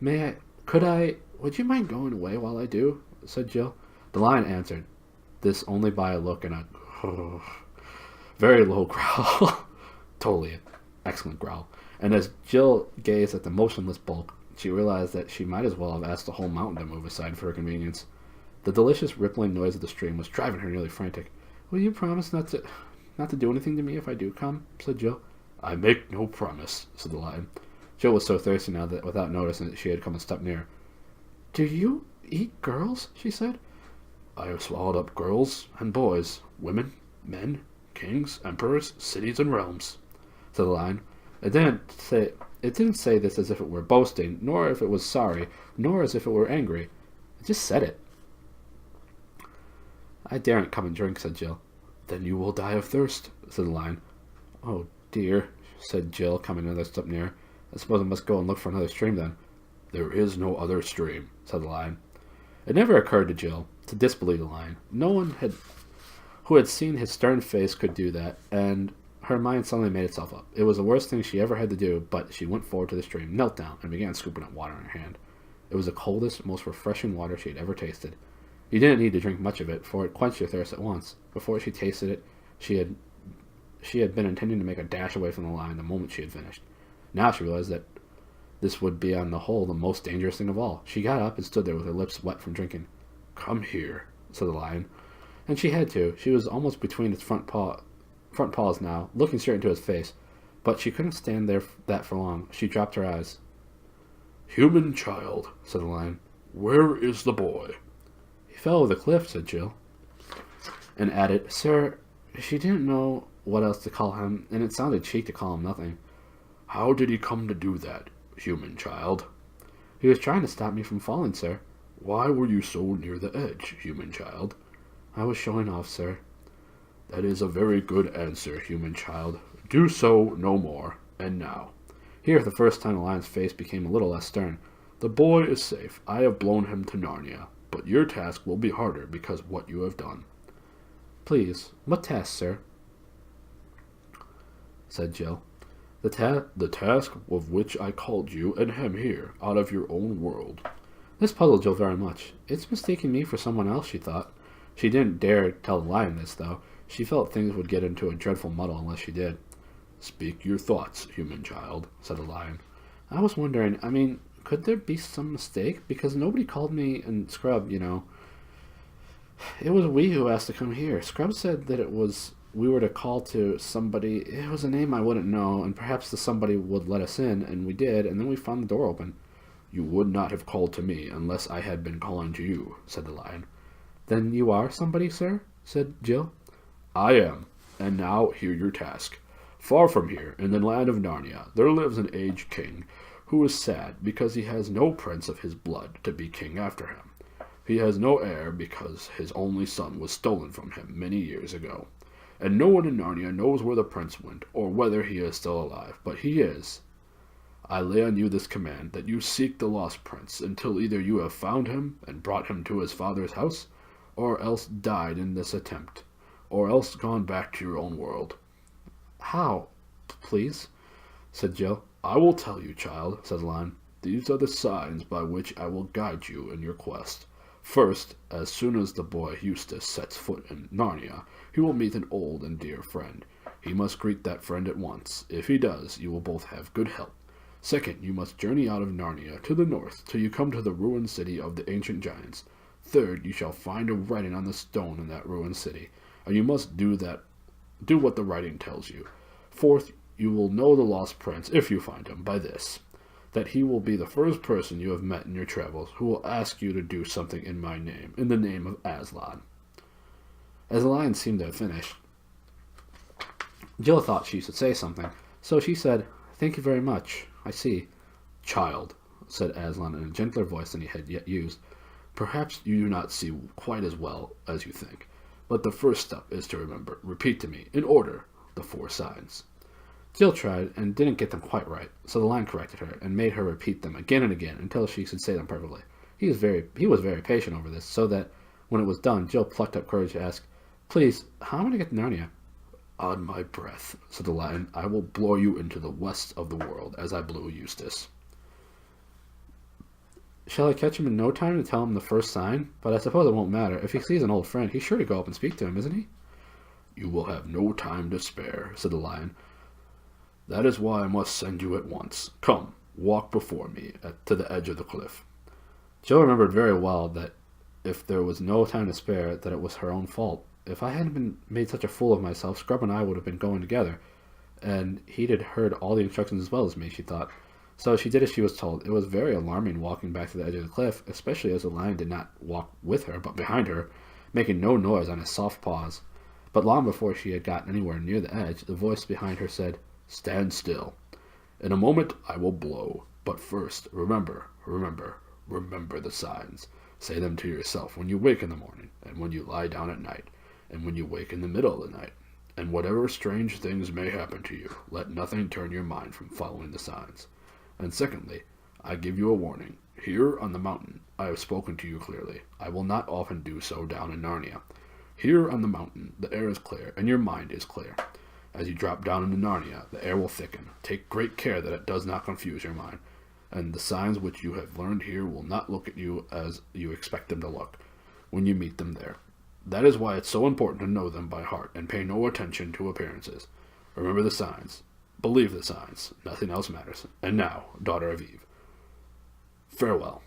Would you mind going away while I do? Said Jill. The lion answered, this only by a look and a very low growl. Totally an excellent growl. And as Jill gazed at the motionless bulk, she realized that she might as well have asked the whole mountain to move aside for her convenience. The delicious rippling noise of the stream was driving her nearly frantic. Will you promise not to do anything to me if I do come? Said Jill. I make no promise, said the lion. Jill was so thirsty now that without noticing that she had come a step nearer. Do you eat girls? She said. I have swallowed up girls and boys, women, men, kings, emperors, cities, and realms, said the lion. It didn't say this as if it were boasting, nor if it was sorry, nor as if it were angry. It just said it. I daren't come and drink, said Jill. Then you will die of thirst, said the lion. Oh dear, said Jill, coming another step nearer. I suppose I must go and look for another stream then. There is no other stream, said the lion. It never occurred to Jill to disbelieve the lion. No one who had seen his stern face could do that, and her mind suddenly made itself up. It was the worst thing she ever had to do, but she went forward to the stream, knelt down, and began scooping up water in her hand. It was the coldest, most refreshing water she had ever tasted. You didn't need to drink much of it, for it quenched your thirst at once. Before she tasted it, she had been intending to make a dash away from the lion the moment she had finished. Now she realized that this would be on the whole the most dangerous thing of all. She got up and stood there with her lips wet from drinking. Come here, said the lion. And she had to. She was almost between its front paws now, looking straight into his face. But she couldn't stand there that for long. She dropped her eyes. Human child, said the lion. Where is the boy? He fell over the cliff, said Jill. And added, Sir, she didn't know what else to call him, and it sounded cheek to call him nothing. How did he come to do that, human child? He was trying to stop me from falling, sir. Why were you so near the edge, human child? I was showing off, sir. That is a very good answer, human child. Do so no more. And now. Here, for the first time, the lion's face became a little less stern. The boy is safe. I have blown him to Narnia. But your task will be harder because of what you have done. Please, what task, sir? Said Jill. The task of which I called you and him here, out of your own world. This puzzled Jill very much. It's mistaking me for someone else, she thought. She didn't dare tell the lion this, though. She felt things would get into a dreadful muddle unless she did. Speak your thoughts, human child, said the lion. I was wondering, could there be some mistake? Because nobody called me and Scrub, It was we who asked to come here. Scrub said that we were to call to somebody. It was a name I wouldn't know, and perhaps the somebody would let us in, and we did, and then we found the door open. You would not have called to me unless I had been calling to you, said the lion. Then you are somebody, sir? Said Jill. I am, and now hear your task. Far from here, in the land of Narnia, there lives an aged king, who is sad because he has no prince of his blood to be king after him. He has no heir because his only son was stolen from him many years ago. And no one in Narnia knows where the prince went, or whether he is still alive, but he is. I lay on you this command, that you seek the lost prince until either you have found him and brought him to his father's house, or else died in this attempt, or else gone back to your own world. How, please? Said Jill. I will tell you, child, said the lion. These are the signs by which I will guide you in your quest. First, as soon as the boy Eustace sets foot in Narnia, he will meet an old and dear friend. He must greet that friend at once. If he does, you will both have good health. Second, you must journey out of Narnia to the north till you come to the ruined city of the ancient giants. Third, you shall find a writing on the stone in that ruined city, and you must do what the writing tells you. Fourth, you will know the lost prince, if you find him, by this, that he will be the first person you have met in your travels who will ask you to do something in my name, in the name of Aslan. As the lion seemed to have finished, Jill thought she should say something, so she said, Thank you very much. I see. Child, said Aslan in a gentler voice than he had yet used, perhaps you do not see quite as well as you think, but the first step is to repeat to me, in order, the 4 signs. Jill tried and didn't get them quite right, so the lion corrected her and made her repeat them again and again until she could say them perfectly. He was very patient over this, so that when it was done, Jill plucked up courage to ask, Please, how am I to get to Narnia? On my breath, said the lion, I will blow you into the west of the world, as I blew Eustace. Shall I catch him in no time to tell him the first sign? But I suppose it won't matter. If he sees an old friend, he's sure to go up and speak to him, isn't he? You will have no time to spare, said the lion. That is why I must send you at once. Come, walk before me to the edge of the cliff. Jill remembered very well that if there was no time to spare, that it was her own fault. If I hadn't been made such a fool of myself, Scrub and I would have been going together, and he'd had heard all the instructions as well as me, she thought. So she did as she was told. It was very alarming walking back to the edge of the cliff, especially as the lion did not walk with her, but behind her, making no noise on his soft paws. But long before she had gotten anywhere near the edge, the voice behind her said, Stand still. In a moment I will blow, but first, remember the signs. Say them to yourself when you wake in the morning, and when you lie down at night, and when you wake in the middle of the night. And whatever strange things may happen to you, let nothing turn your mind from following the signs. And secondly, I give you a warning. Here on the mountain, I have spoken to you clearly. I will not often do so down in Narnia. Here on the mountain, the air is clear, and your mind is clear. As you drop down into Narnia, the air will thicken. Take great care that it does not confuse your mind, and the signs which you have learned here will not look at you as you expect them to look when you meet them there. That is why it's so important to know them by heart, and pay no attention to appearances. Remember the signs. Believe the signs. Nothing else matters. And now, daughter of Eve, farewell.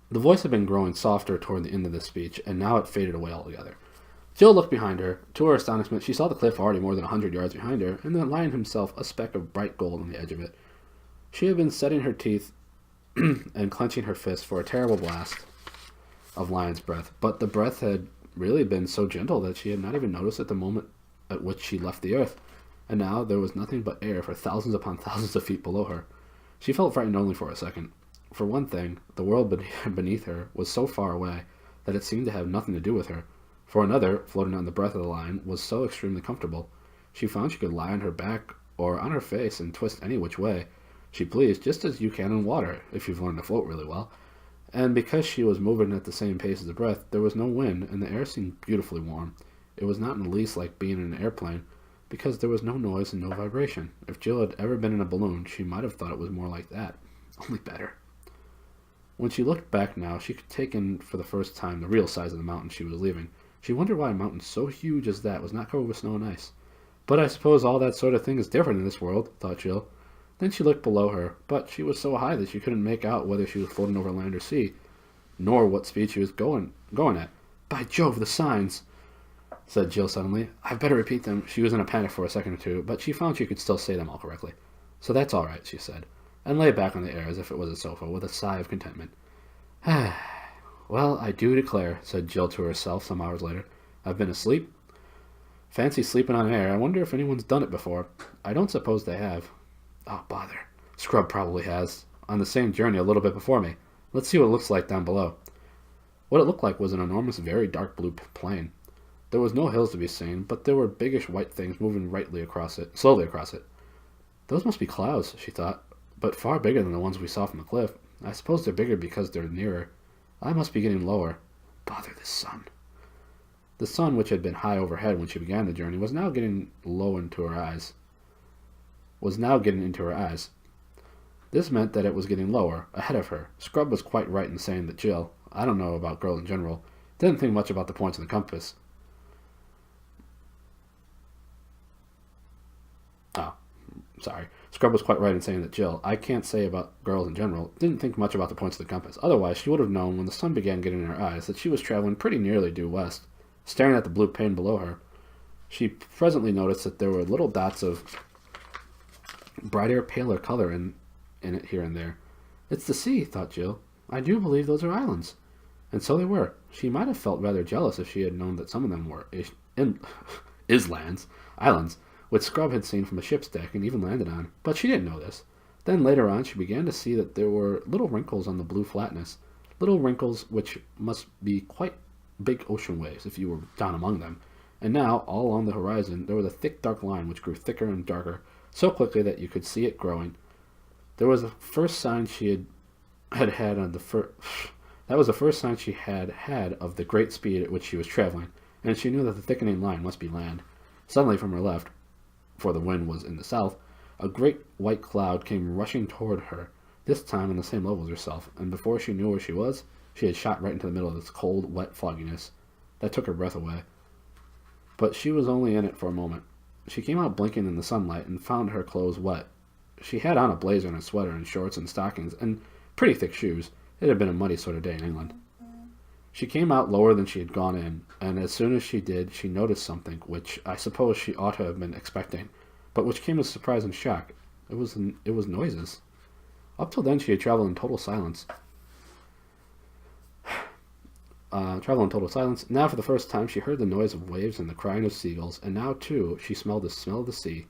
The voice had been growing softer toward the end of this speech, and now it faded away altogether. Jill looked behind her. To her astonishment, she saw the cliff already more than 100 yards behind her, and the lion himself a speck of bright gold on the edge of it. She had been setting her teeth and clenching her fist for a terrible blast of lion's breath, but the breath had really been so gentle that she had not even noticed at the moment at which she left the earth, and now there was nothing but air for thousands upon thousands of feet below her. She felt frightened only for a second. For one thing, the world beneath her was so far away that it seemed to have nothing to do with her. For another, floating on the breath of the lion, was so extremely comfortable. She found she could lie on her back or on her face and twist any which way she pleased, just as you can in water, if you've learned to float really well. And because she was moving at the same pace as the breath, there was no wind, and the air seemed beautifully warm. It was not in the least like being in an airplane, because there was no noise and no vibration. If Jill had ever been in a balloon, she might have thought it was more like that, only better. When she looked back now, she could take in for the first time the real size of the mountain she was leaving. She wondered why a mountain so huge as that was not covered with snow and ice. But I suppose all that sort of thing is different in this world, thought Jill. Then she looked below her, but she was so high that she couldn't make out whether she was floating over land or sea, nor what speed she was going at. By Jove, the signs, said Jill suddenly. I'd better repeat them. She was in a panic for a second or two, but she found she could still say them all correctly. So that's all right, she said, and lay back on the air as if it was a sofa, with a sigh of contentment. Well, I do declare, said Jill to herself some hours later. I've been asleep. Fancy sleeping on air. I wonder if anyone's done it before. I don't suppose they have. Oh, bother. Scrub probably has. On the same journey a little bit before me. Let's see what it looks like down below. What it looked like was an enormous, very dark blue plain. There was no hills to be seen, but there were biggish white things moving slowly across it. Those must be clouds, she thought, but far bigger than the ones we saw from the cliff. I suppose they're bigger because they're nearer. I must be getting lower. Bother the sun. The sun, which had been high overhead when she began the journey, was now getting into her eyes. This meant that it was getting lower, ahead of her. Scrub was quite right in saying that Jill, I don't know about girls in general, didn't think much about the points of the compass. Scrub was quite right in saying that Jill, I can't say about girls in general, didn't think much about the points of the compass. Otherwise, she would have known when the sun began getting in her eyes that she was traveling pretty nearly due west. Staring at the blue pane below her, she presently noticed that there were little dots of brighter, paler color in it here and there. It's the sea, thought Jill. I do believe those are islands. And so they were. She might have felt rather jealous if she had known that some of them were islands, which Scrub had seen from a ship's deck and even landed on, but she didn't know this. Then later on she began to see that there were little wrinkles on the blue flatness, little wrinkles which must be quite big ocean waves if you were down among them. And now, all along the horizon, there was a thick dark line which grew thicker and darker, so quickly that you could see it growing. There was the first sign she had of the great speed at which she was traveling, and she knew that the thickening line must be land. Suddenly from her left, for the wind was in the south, a great white cloud came rushing toward her, this time on the same level as herself, and before she knew where she was, she had shot right into the middle of this cold, wet fogginess that took her breath away. But she was only in it for a moment. She came out blinking in the sunlight and found her clothes wet. She had on a blazer and a sweater and shorts and stockings and pretty thick shoes. It had been a muddy sort of day in England. She came out lower than she had gone in, and as soon as she did, she noticed something which I suppose she ought to have been expecting, but which came as a surprise and shock. It was noises. Up till then, she had traveled in total silence. Now, for the first time, she heard the noise of waves and the crying of seagulls, and now, too, she smelled the smell of the sea.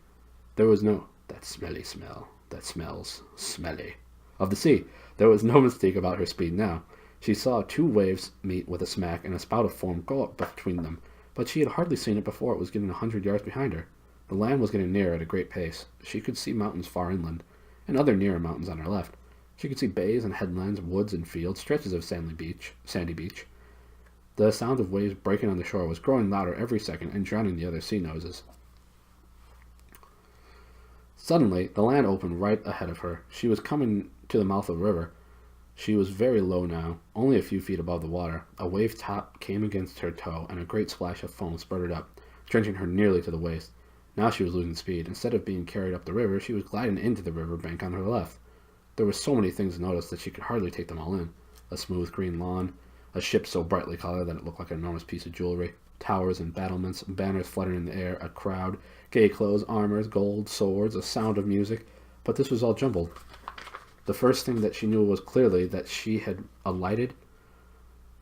There was no... that smelly smell. That smells smelly. Of the sea. There was no mistake about her speed now. She saw two waves meet with a smack and a spout of foam go up between them, but she had hardly seen it before it was getting 100 yards behind her. The land was getting near at a great pace. She could see mountains far inland, and other nearer mountains on her left. She could see bays and headlands, woods and fields, stretches of sandy beach. The sound of waves breaking on the shore was growing louder every second and drowning the other sea noises. Suddenly, the land opened right ahead of her. She was coming to the mouth of the river. She was very low now, only a few feet above the water. A wave top came against her toe, and a great splash of foam spurted up, drenching her nearly to the waist. Now she was losing speed. Instead of being carried up the river, she was gliding into the river bank on her left. There were so many things to notice that she could hardly take them all in. A smooth green lawn, a ship so brightly colored that it looked like an enormous piece of jewelry, towers and battlements, banners fluttering in the air, a crowd, gay clothes, armors, gold, swords, a sound of music, but this was all jumbled. The first thing that she knew was clearly that she had alighted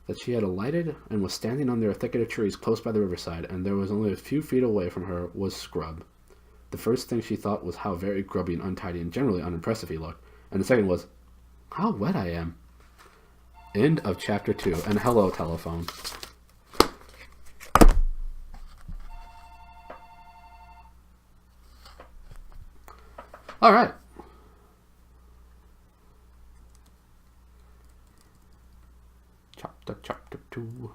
and was standing under a thicket of trees close by the riverside, and there was only a few feet away from her was Scrub. The first thing she thought was how very grubby and untidy and generally unimpressive he looked, and the second was, how wet I am. End of chapter 2, and hello, telephone. All right. Chapter 2.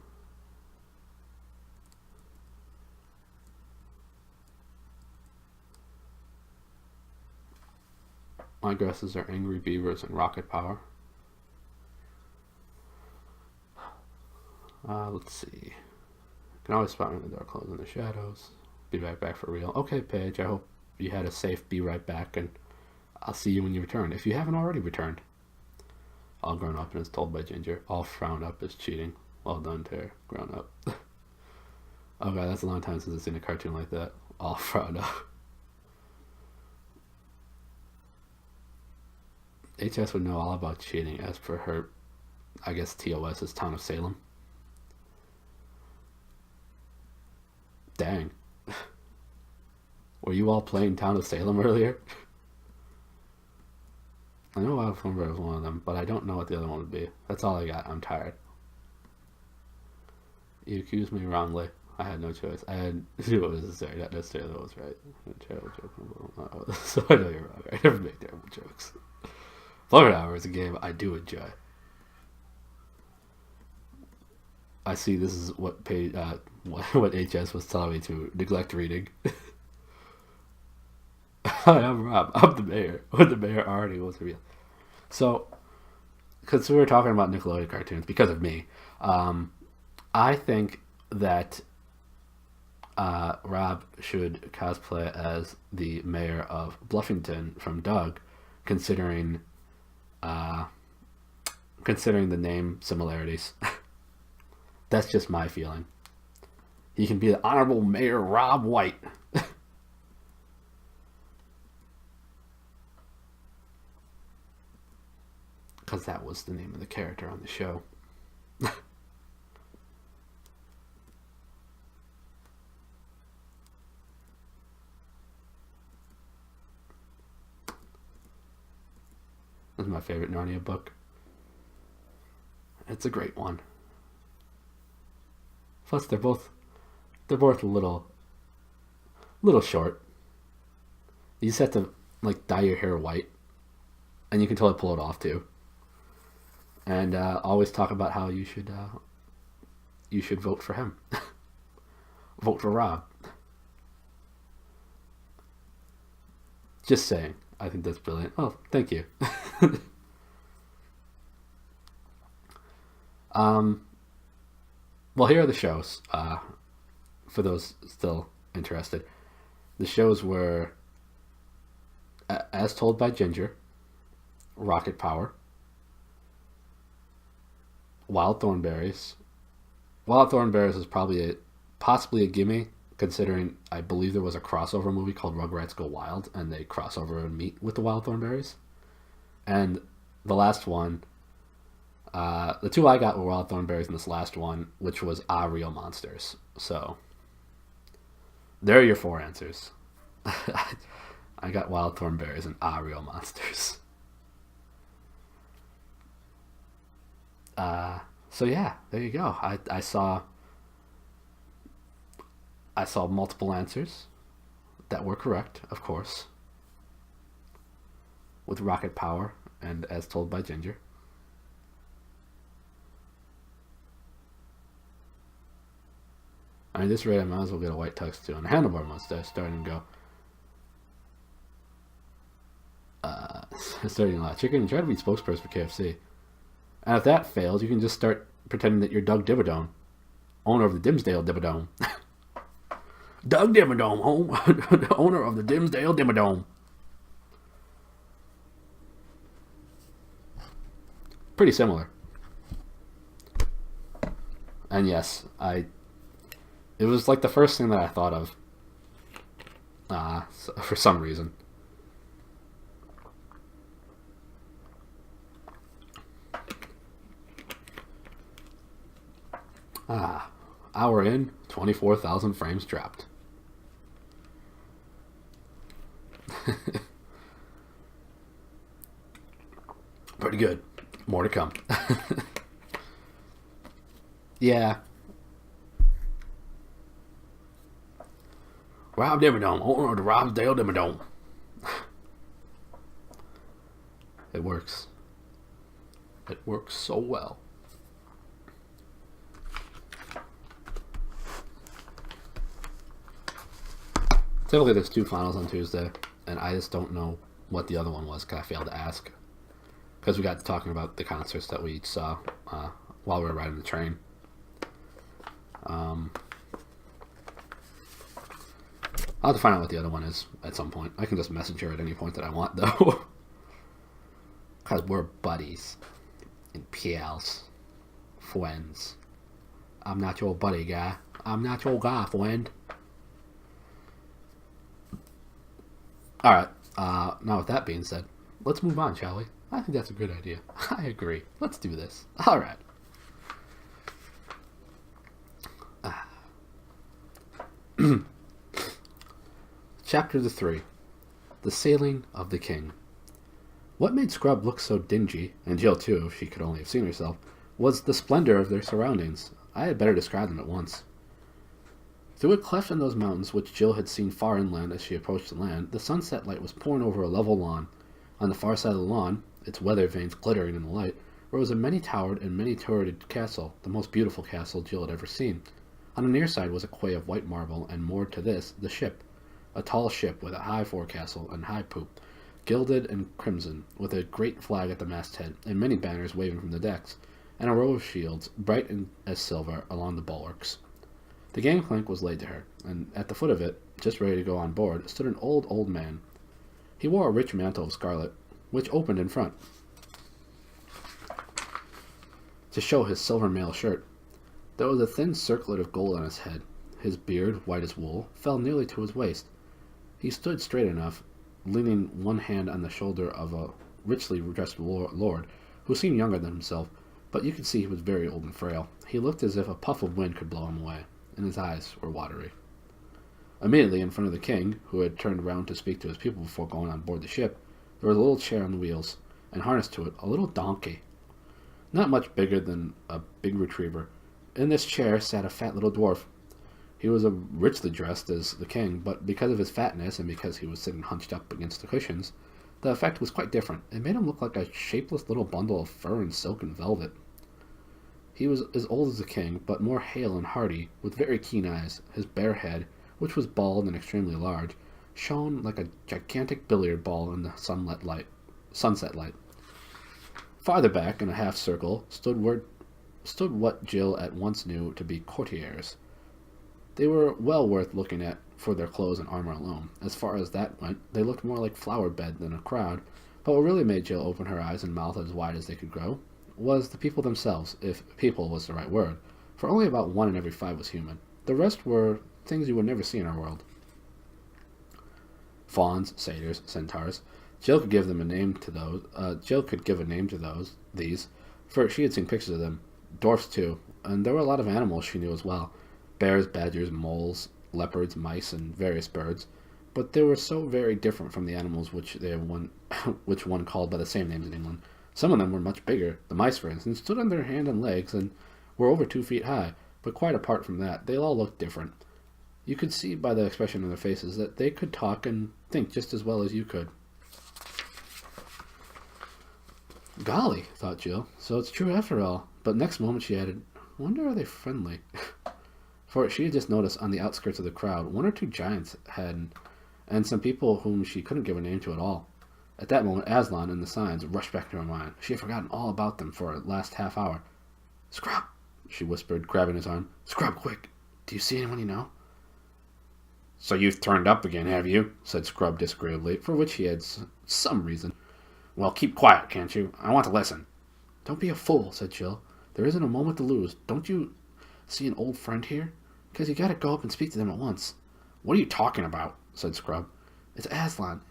My guesses are angry beavers and rocket power. Let's see. Can always spot me in the dark clothes in the shadows. Be right back for real. Okay, Paige, I hope you had a safe be right back, and I'll see you when you return, if you haven't already returned. All grown up and is told by Ginger. All frown up is cheating. Well done, Tara. Grown up. Oh god, that's a long time since I've seen a cartoon like that. All frown up. HS would know all about cheating as per her, I guess TOS is Town of Salem. Dang. Were you all playing Town of Salem earlier? I know Wild Thornberry was one of them, but I don't know what the other one would be. That's all I got. I'm tired. You accused me wrongly. I had no choice. I had to do what was necessary, not necessarily what was right. Terrible joke. So I know you're wrong. I never make terrible jokes. Flower Hour is a game I do enjoy. I see this is what what HS was telling me to neglect reading. Hi, I'm Rob. I'm the mayor. When the mayor already was real. So, because we were talking about Nickelodeon cartoons, because of me, I think that Rob should cosplay as the mayor of Bluffington from Doug, considering the name similarities. That's just my feeling. He can be the Honorable Mayor Rob White. Because that was the name of the character on the show. This is my favorite Narnia book. It's a great one. Plus, they're both a little short. You just have to dye your hair white, and you can totally pull it off too. And always talk about how you should vote for him. Vote for Rob. Just saying. I think that's brilliant. Oh, thank you. Well, here are the shows. For those still interested. The shows were As Told by Ginger, Rocket Power, Wild Thornberrys. Wild Thornberrys is possibly a gimme, considering I believe there was a crossover movie called Rugrats Go Wild, and they cross over and meet with the Wild Thornberrys. And the last one, the two I got were Wild Thornberrys and this last one, which was Real Monsters. So, there are your 4 answers. I got Wild Thornberrys and Real Monsters. So yeah, there you go. I saw multiple answers that were correct, of course, with Rocket Power and As Told by Ginger. At this rate, I might as well get a white tux too, and a handlebar mustache starting to go. Starting a lot. Chicken, try to be spokesperson for KFC. And if that fails, you can just start pretending that you're Doug Dimmadome, owner of the Dimsdale Dimmadome. Doug Dimmadome, owner of the Dimsdale Dimmadome. Pretty similar. And yes, it was like the first thing that I thought of. For some reason. Hour in, 24,000 frames dropped. Pretty good. More to come. Yeah. Rob Dimmadome, owner of the Robsdale Dimmadome. It works. It works so well. Typically there's 2 finals on Tuesday, and I just don't know what the other one was because I failed to ask. Because we got to talking about the concerts that we each saw while we were riding the train. I'll have to find out what the other one is at some point. I can just message her at any point that I want, though. Because we're buddies. And pals. Friends. I'm not your buddy guy. I'm not your guy, friend. Alright, now with that being said, let's move on, shall we? I think that's a good idea. I agree. Let's do this. Alright. Chapter 3. The Sailing of the King. What made Scrub look so dingy, and Jill too, if she could only have seen herself, was the splendor of their surroundings. I had better describe them at once. Through a cleft in those mountains which Jill had seen far inland as she approached the land, the sunset light was pouring over a level lawn. On the far side of the lawn, its weather vanes glittering in the light, rose a many-towered and many-turreted castle, the most beautiful castle Jill had ever seen. On the near side was a quay of white marble, and moored to this, the ship, a tall ship with a high forecastle and high poop, gilded and crimson, with a great flag at the masthead, and many banners waving from the decks, and a row of shields, bright as silver, along the bulwarks. The gangplank was laid to her, and at the foot of it, just ready to go on board, stood an old man. He wore a rich mantle of scarlet, which opened in front to show his silver mail shirt. There was a thin circlet of gold on his head. His beard, white as wool, fell nearly to his waist. He stood straight enough, leaning one hand on the shoulder of a richly dressed lord, who seemed younger than himself, but you could see he was very old and frail. He looked as if a puff of wind could blow him away, and his eyes were watery. Immediately in front of the king, who had turned round to speak to his people before going on board the ship, there was a little chair on the wheels, and harnessed to it a little donkey, not much bigger than a big retriever. In this chair sat a fat little dwarf. He was richly dressed as the king, but because of his fatness and because he was sitting hunched up against the cushions, the effect was quite different. It made him look like a shapeless little bundle of fur and silk and velvet. He was as old as the king, but more hale and hearty, with very keen eyes. His bare head, which was bald and extremely large, shone like a gigantic billiard ball in the sunset light. Farther back, in a half circle, stood what Jill at once knew to be courtiers. They were well worth looking at for their clothes and armor alone. As far as that went, they looked more like flower bed than a crowd, but what really made Jill open her eyes and mouth as wide as they could grow was the people themselves, if people was the right word, for only about 1 in every 5 was human. The rest were things you would never see in our world. Fauns, satyrs, centaurs. Jill could give them a name to those. These, for she had seen pictures of them. Dwarfs too, and there were a lot of animals she knew as well: bears, badgers, moles, leopards, mice, and various birds. But they were so very different from the animals which one called by the same names in England. Some of them were much bigger. The mice, for instance, stood on their hands and legs and were over 2 feet high. But quite apart from that, they all looked different. You could see by the expression on their faces that they could talk and think just as well as you could. Golly, thought Jill, so it's true after all. But next moment she added, wonder are they friendly? For she had just noticed on the outskirts of the crowd 1 or 2 giants had, and some people whom she couldn't give a name to at all. At that moment, Aslan and the signs rushed back to her mind. She had forgotten all about them for the last half hour. Scrub, she whispered, grabbing his arm. Scrub, quick. Do you see anyone you know? So you've turned up again, have you? Said Scrub disagreeably, for which he had some reason. Well, keep quiet, can't you? I want to listen. Don't be a fool, said Jill. There isn't a moment to lose. Don't you see an old friend here? Because you gotta go up and speak to them at once. What are you talking about? Said Scrub. It's Aslan.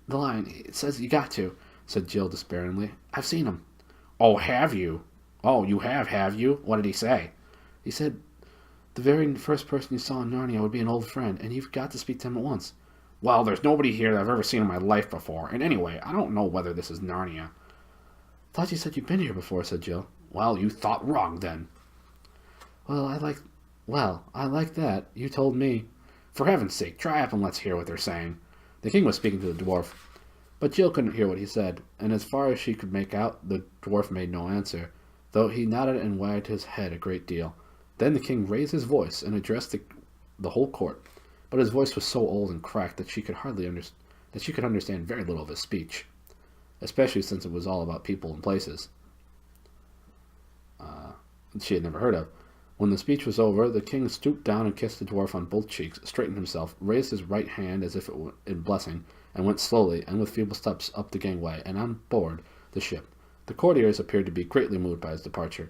The lion. It says you got to, said Jill despairingly. I've seen him. Oh, have you? Oh, you have you? What did he say? He said the very first person you saw in Narnia would be an old friend, and you've got to speak to him at once. Well, there's nobody here that I've ever seen in my life before, and anyway, I don't know whether this is Narnia. Thought you said you'd been here before, said Jill. Well, you thought wrong, then. Well, I like that. You told me. For heaven's sake, try up and let's hear what they're saying. The king was speaking to the dwarf, but Jill couldn't hear what he said, and as far as she could make out, the dwarf made no answer, though he nodded and wagged his head a great deal. Then the king raised his voice and addressed the whole court, but his voice was so old and cracked that she could understand very little of his speech, especially since it was all about people and places she had never heard of. When the speech was over, the king stooped down and kissed the dwarf on both cheeks, straightened himself, raised his right hand as if it were in blessing, and went slowly and with feeble steps up the gangway and on board the ship. The courtiers appeared to be greatly moved by his departure.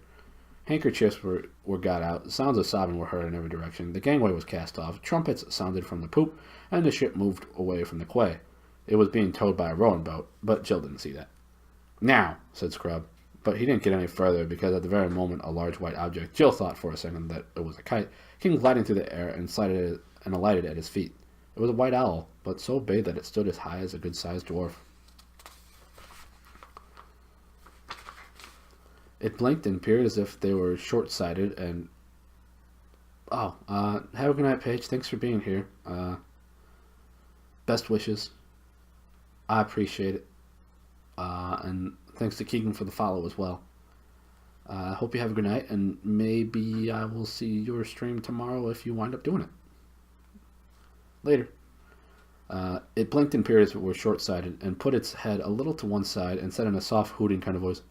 Handkerchiefs were got out, sounds of sobbing were heard in every direction, the gangway was cast off, trumpets sounded from the poop, and the ship moved away from the quay. It was being towed by a rowing boat, but Jill didn't see that. Now, said Scrub, but he didn't get any further because at the very moment a large white object, Jill thought for a second that it was a kite, came gliding through the air and alighted at his feet. It was a white owl, but so big that it stood as high as a good-sized dwarf. It blinked and peered as if they were short-sighted and... have a good night, Paige. Thanks for being here. Best wishes. I appreciate it. And thanks to Keegan for the follow as well. Hope you have a good night, and maybe I will see your stream tomorrow if you wind up doing it. Later. It blinked and peered as if it were short-sighted, and put its head a little to one side, and said in a soft, hooting kind of voice,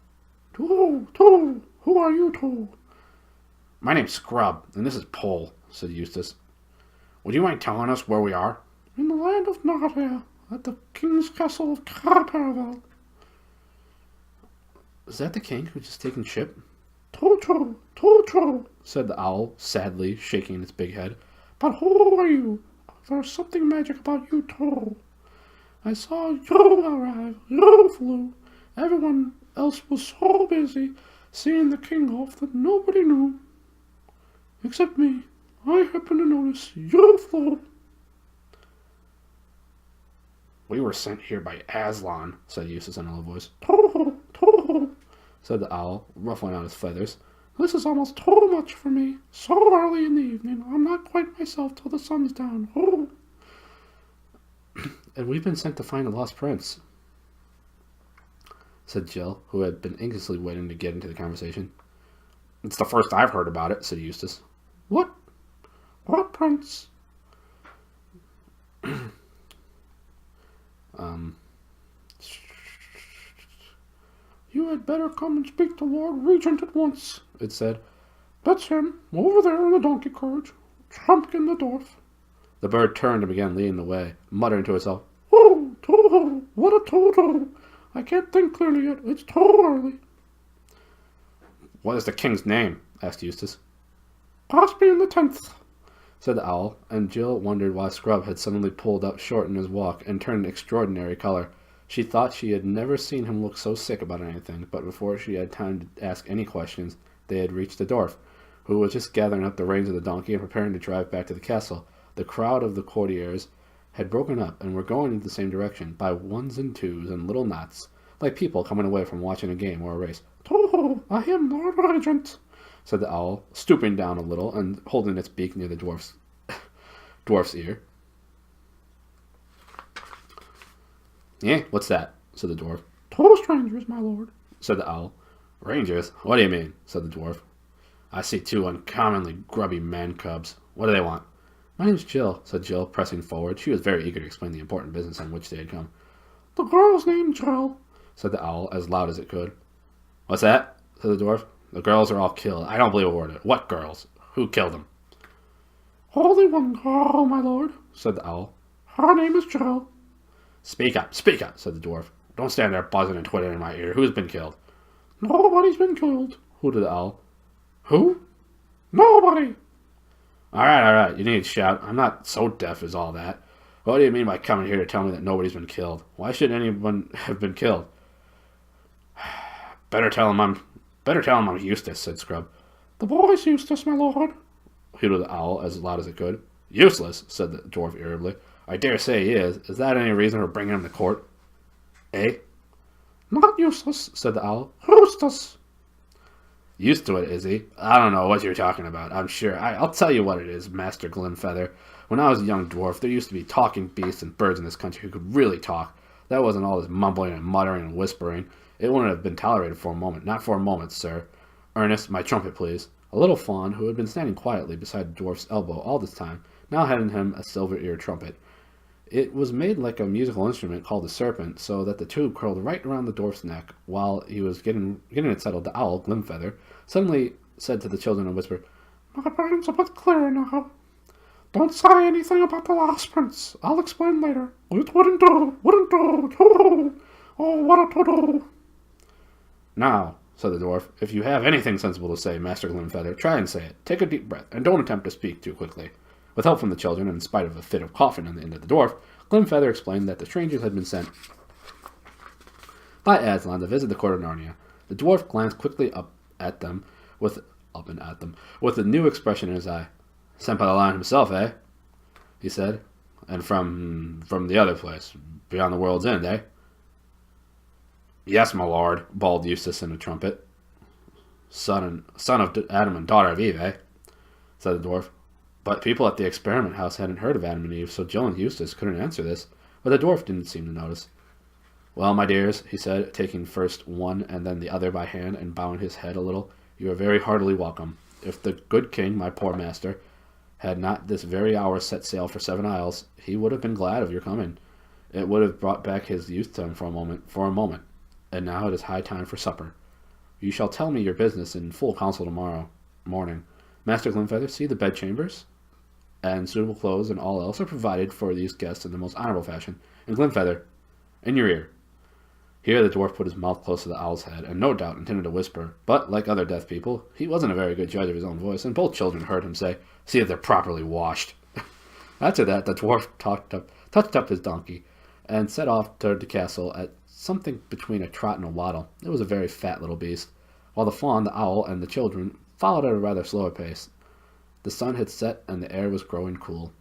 Toll, who are you, Toll? My name's Scrub, and this is Pole, said Eustace. Would you mind telling us where we are? In the land of Narnia, at the king's castle of Caravel. Is that the king who's just taken ship? Toll, said the owl, sadly, shaking its big head. But who are you? There's something magic about you, Toll. I saw you arrive, you flew. Everyone else was so busy seeing the king off that nobody knew. Except me. I happened to notice you flew. We were sent here by Aslan, said Eustace in a low voice. Toll, said the owl, ruffling out his feathers. This is almost too much for me. So early in the evening, I'm not quite myself till the sun's down. Oh. And we've been sent to find the lost prince, said Jill, who had been anxiously waiting to get into the conversation. It's the first I've heard about it, said Eustace. What? What prince? You had better come and speak to Lord Regent at once, it said. That's him, over there in the donkey carriage. Trumpkin the dwarf. The bird turned and began leading the way, muttering to itself, Oh, Toto, what a Toto! I can't think clearly yet, it's too early. What is the king's name? Asked Eustace. Caspian the 10th, said the owl, and Jill wondered why Scrub had suddenly pulled up short in his walk and turned an extraordinary color. She thought she had never seen him look so sick about anything, but before she had time to ask any questions, they had reached the dwarf, who was just gathering up the reins of the donkey and preparing to drive back to the castle. The crowd of the courtiers had broken up and were going in the same direction, by ones and twos and little knots, like people coming away from watching a game or a race. Toho, I am Lord Regent, said the owl, stooping down a little and holding its beak near the dwarf's ear. Yeah, what's that? Said the dwarf. Total strangers, my lord, said the owl. Rangers? What do you mean? Said the dwarf. I see two uncommonly grubby man-cubs. What do they want? My name's Jill, said Jill, pressing forward. She was very eager to explain the important business on which they had come. The girl's named Jill, said the owl, as loud as it could. What's that? Said the dwarf. The girls are all killed. I don't believe a word of it. What girls? Who killed them? Only one girl, my lord, said the owl. Her name is Jill. Speak up, said the dwarf. Don't stand there buzzing and twittering in my ear. Who's been killed? Nobody's been killed, hooted the owl. Who? Nobody. All right, you need to shout. I'm not so deaf as all that. What do you mean by coming here to tell me that nobody's been killed? Why should anyone have been killed? Better tell him I'm Eustace, said Scrub. The boy's Eustace, my lord, hooted the owl as loud as it could. Useless, said the dwarf irritably. I dare say he is. Is that any reason for bringing him to court? Eh? Not useless, said the owl. Eustace. Used to it, is he? I don't know what you're talking about, I'm sure. I'll tell you what it is, Master Glimfeather. When I was a young dwarf, there used to be talking beasts and birds in this country who could really talk. That wasn't all this mumbling and muttering and whispering. It wouldn't have been tolerated for a moment. Not for a moment, sir. Ernest, my trumpet, please. A little fawn, who had been standing quietly beside the dwarf's elbow all this time, now handed him a silver-eared trumpet. It was made like a musical instrument called a serpent, so that the tube curled right around the dwarf's neck. While he was getting it settled, the owl, Glimfeather, suddenly said to the children in a whisper, My brain's a bit clearer now. Don't say anything about the last prince. I'll explain later. It wouldn't do. Oh, what a to-do. Now, said the dwarf, if you have anything sensible to say, Master Glimfeather, try and say it. Take a deep breath, and don't attempt to speak too quickly. With help from the children, and in spite of a fit of coughing on the end of the dwarf, Glimfeather explained that the strangers had been sent by Aslan to visit the court of Narnia. The dwarf glanced quickly up and at them, with a new expression in his eye. Sent by the lion himself, eh? He said. And from the other place, beyond the world's end, eh? Yes, my lord, bawled Eustace in a trumpet. Son of Adam and daughter of Eve, eh? Said the dwarf. But people at the experiment house hadn't heard of Adam and Eve, so Jill and Eustace couldn't answer this. But the dwarf didn't seem to notice. Well, my dears, he said, taking first one and then the other by hand and bowing his head a little, you are very heartily welcome. If the good king, my poor master, had not this very hour set sail for 7 Isles, he would have been glad of your coming. It would have brought back his youth to him for a moment. And now it is high time for supper. You shall tell me your business in full council tomorrow morning. Master Glimfeather, see the bedchambers and suitable clothes and all else are provided for these guests in the most honorable fashion. And Glimfeather, in your ear. Here the dwarf put his mouth close to the owl's head, and no doubt intended to whisper, but, like other deaf people, he wasn't a very good judge of his own voice, and both children heard him say, see if they're properly washed. After that, the dwarf touched up his donkey, and set off toward the castle at something between a trot and a waddle. It was a very fat little beast, while the fawn, the owl, and the children followed at a rather slower pace. The sun had set, and the air was growing cool.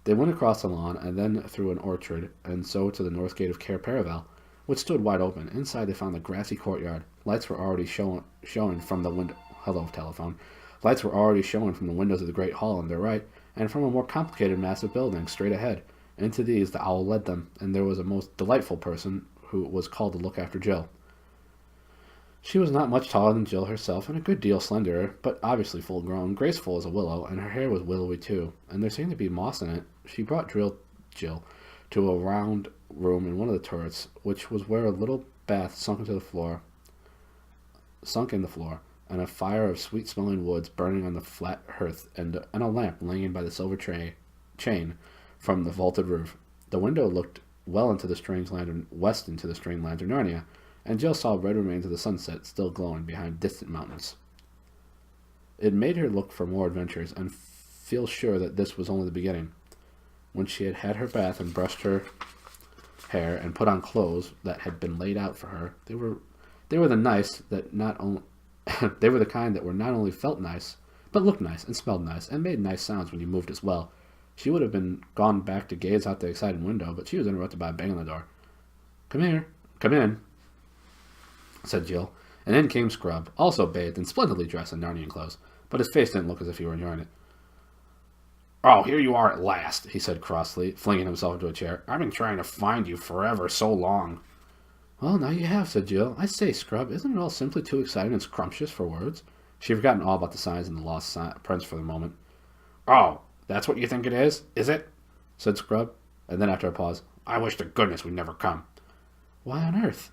They went across the lawn, and then through an orchard, and so to the north gate of Cair Paravel, which stood wide open. Inside they found the grassy courtyard. Lights were already showing from the window. Hello, telephone. Lights were already showing from the windows of the great hall on their right, and from a more complicated mass of buildings straight ahead. Into these the owl led them, and there was a most delightful person who was called to look after Jill. She was not much taller than Jill herself, and a good deal slenderer, but obviously full-grown, graceful as a willow, and her hair was willowy too, and there seemed to be moss in it. She brought Jill to a round room in one of the turrets, which was where a little bath sunk in the floor, and a fire of sweet-smelling woods burning on the flat hearth, and a lamp laying by the silver chain from the vaulted roof. The window looked well into the strange land west into the strange land of Narnia, and Jill saw red remains of the sunset still glowing behind distant mountains. It made her look for more adventures, and feel sure that this was only the beginning. When she had had her bath and brushed her hair and put on clothes that had been laid out for her, they were the nice that not only they were the kind that were not only felt nice, but looked nice and smelled nice and made nice sounds when you moved as well. She would have been gone back to gaze out the excited window, but she was interrupted by a bang on the door. "Come in," said Jill, and in came Scrub, also bathed and splendidly dressed in Narnian clothes, but his face didn't look as if he were enjoying it. "Oh, here you are at last," he said crossly, flinging himself into a chair. "I've been trying to find you forever so long." "Well, now you have," said Jill. "I say, Scrub, isn't it all simply too exciting and scrumptious for words?" She had forgotten all about the signs and the lost prince for the moment. "Oh, that's what you think it is it?" said Scrub, and then after a pause, "I wish to goodness we'd never come." "Why on earth?"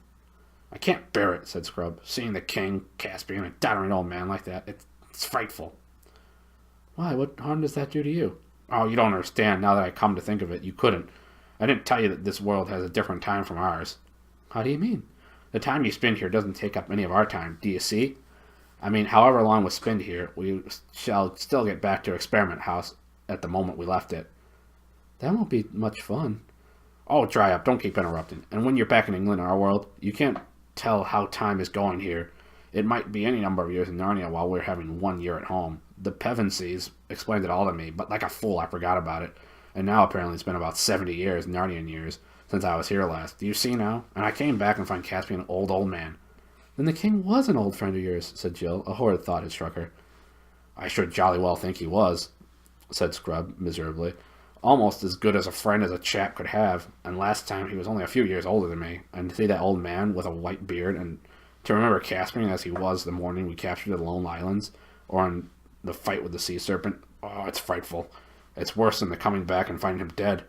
"I can't bear it," said Scrub. "Seeing the king, Caspian, a doddering old man like that, it's frightful." "Why, what harm does that do to you?" "Oh, you don't understand. Now that I come to think of it, you couldn't. I didn't tell you that this world has a different time from ours." "How do you mean?" "The time you spend here doesn't take up any of our time, do you see? I mean, however long we spend here, we shall still get back to Experiment House at the moment we left it." "That won't be much fun." "Oh, dry up. Don't keep interrupting. And when you're back in England, our world, you can't tell how time is going here. It might be any number of years in Narnia while we're having 1 year at home. The Pevensies explained it all to me, but like a fool I forgot about it. And now apparently it's been about 70 years, Narnian years, since I was here last. Do you see now? And I came back and find Caspian an old man." "Then the king was an old friend of yours," said Jill. A horrid thought had struck her. "I should jolly well think he was," said Scrub, miserably. "Almost as good as a friend as a chap could have, and last time he was only a few years older than me, and to see that old man with a white beard, and to remember Caspian as he was the morning we captured the Lone Islands, or in the fight with the sea serpent, oh, it's frightful. It's worse than the coming back and finding him dead."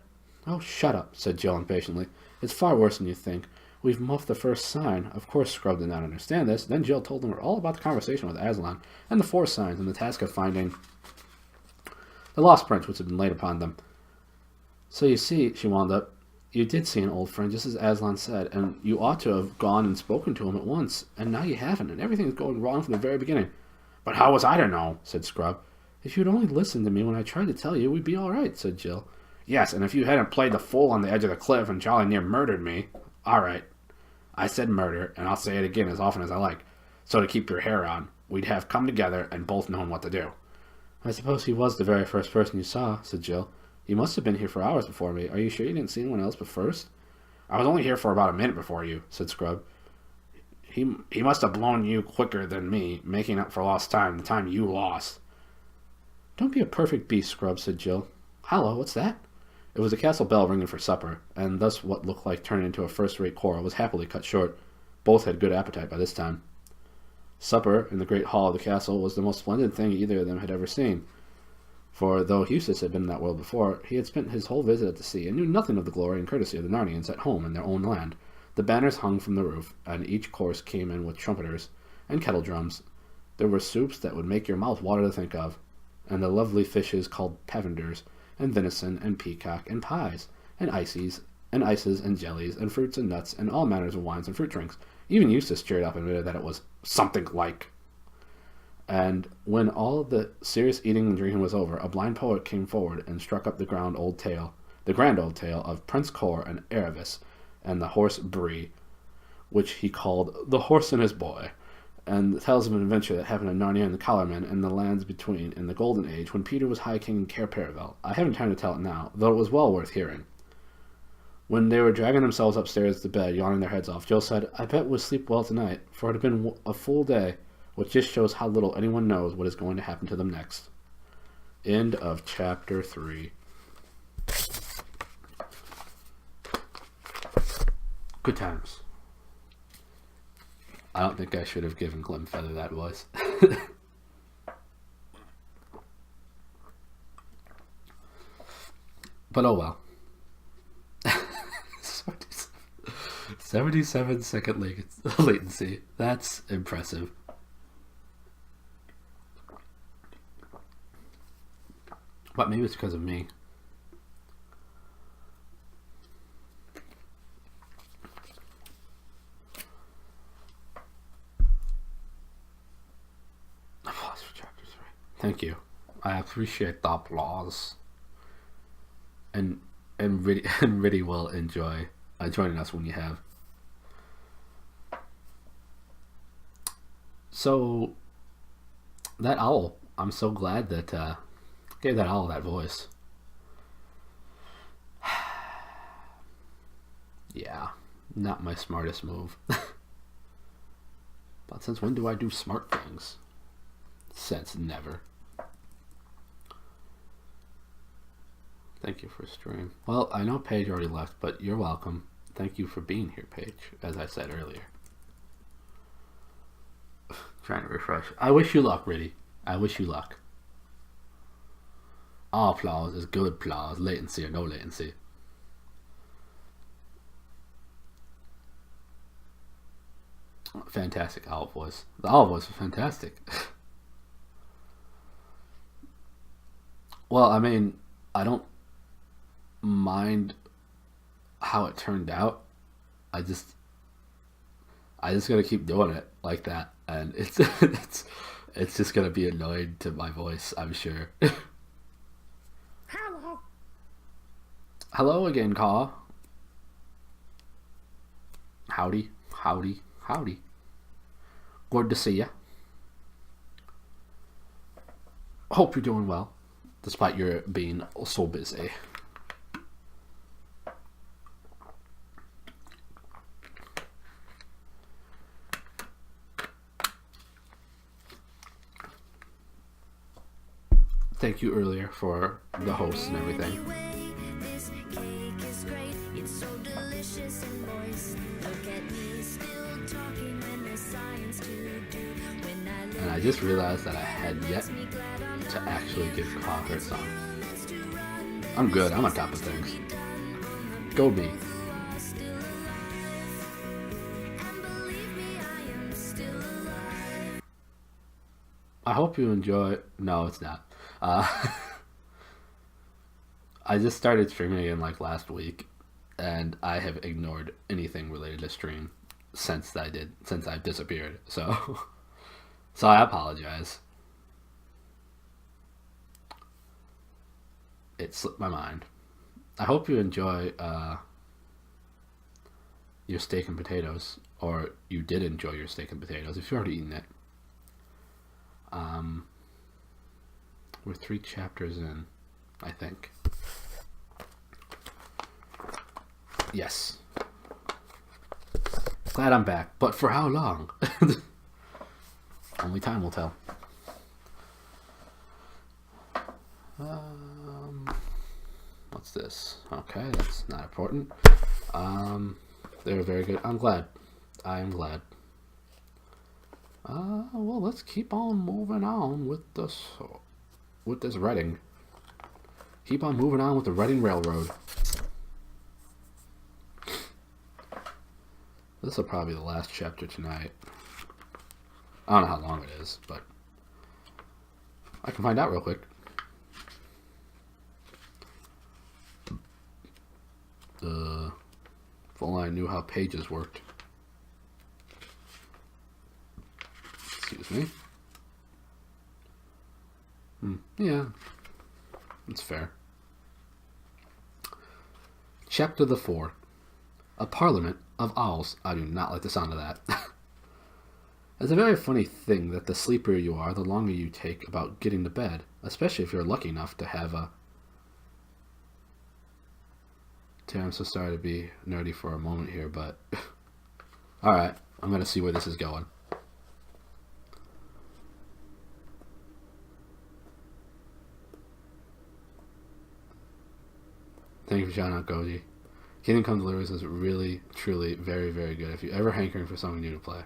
"Oh, shut up," said Jill impatiently. "It's far worse than you think. We've muffed the first sign." Of course Scrub did not understand this. Then Jill told him all about the conversation with Aslan, and the 4 signs, and the task of finding the lost prince which had been laid upon them. "So you see," she wound up, "you did see an old friend, just as Aslan said, and you ought to have gone and spoken to him at once, and now you haven't, and everything is going wrong from the very beginning." "But how was I to know?" said Scrub. "If you'd only listened to me when I tried to tell you, we'd be all right," said Jill. "Yes, and if you hadn't played the fool on the edge of the cliff and jolly near murdered me." "All right. I said murder, and I'll say it again as often as I like. So to keep your hair on, we'd have come together and both known what to do." "I suppose he was the very first person you saw," said Jill. "You must have been here for hours before me. Are you sure you didn't see anyone else but first?" "I was only here for about a minute before you," said Scrub. He must have blown you quicker than me, making up for lost time, the time you lost." "Don't be a perfect beast, Scrub," said Jill. "Hallo, what's that?" It was the castle bell ringing for supper, and thus what looked like turning into a first-rate quarrel was happily cut short. Both had good appetite by this time. Supper in the great hall of the castle was the most splendid thing either of them had ever seen, for though Eustace had been in that world before, he had spent his whole visit at the sea and knew nothing of the glory and courtesy of the Narnians at home in their own land. The banners hung from the roof, and each course came in with trumpeters and kettle drums. There were soups that would make your mouth water to think of, and the lovely fishes called pavenders, and venison, and peacock, and pies, and ices, and jellies, and fruits and nuts, and all manners of wines and fruit drinks. Even Eustace cheered up and admitted that it was something like. And when all the serious eating and drinking was over, a blind poet came forward and struck up the grand old tale of Prince Cor and Aravis, and the horse Bree, which he called The Horse and His Boy, and tells of an adventure that happened in Narnia and the Collarmen and the lands between in the Golden Age when Peter was High King in Cair Paravel. I haven't time to tell it now, though it was well worth hearing. When they were dragging themselves upstairs to bed, yawning their heads off, Jill said, "I bet we'll sleep well tonight, for it had been a full day," which just shows how little anyone knows what is going to happen to them next. End of chapter 3. Good times. I don't think I should have given Glimfeather that voice. But oh well. 77-second latency. That's impressive. But maybe it's because of me. Applause for chapter 3. Thank you. I appreciate the applause. And really will enjoy joining us when you have. So that owl, I'm so glad that gave that owl that voice. Yeah, not my smartest move. But since when do I do smart things? Since never. Thank you for stream. Well, I know Paige already left, but you're welcome. Thank you for being here, Paige, as I said earlier. Trying to refresh. I wish you luck, Riddy. I wish you luck. All applause is good applause, latency or no latency. Fantastic owl voice. The owl voice was fantastic. Well, I mean, I don't mind how it turned out. I just gotta keep doing it like that, and it's just gonna be annoying to my voice, I'm sure. Hello again, Caw. Howdy. Good to see ya. Hope you're doing well, despite your being so busy. Thank you earlier for the hosts and everything. And I just realized that I had yet to actually give Caw her song. I'm good. I'm on top of things. Go me. I hope you enjoy. No, it's not. I just started streaming again like last week, and I have ignored anything related to stream since I've disappeared. So I apologize. It slipped my mind. I hope you enjoy your steak and potatoes, or you did enjoy your steak and potatoes if you've already eaten it. We're 3 chapters in, I think. Yes. Glad I'm back, but for how long? Only time will tell. What's this? Okay, that's not important. They were very good. I'm glad. I am glad. Well, let's keep on moving on with this Reading. Keep on moving on with the Reading Railroad. This will probably be the last chapter tonight. I don't know how long it is, but I can find out real quick. If only I knew how pages worked. Excuse me. Yeah, that's fair. Chapter the 4. A Parliament of Owls. I do not like the sound of that. It's a very funny thing that the sleepier you are, the longer you take about getting to bed, especially if you're lucky enough to have a... I'm so sorry to be nerdy for a moment here, but... Alright, I'm going to see where this is going. Thank you for shouting out Goji. Kingdom Come Deliverance is really, truly, very, very good. If you're ever hankering for something new to play,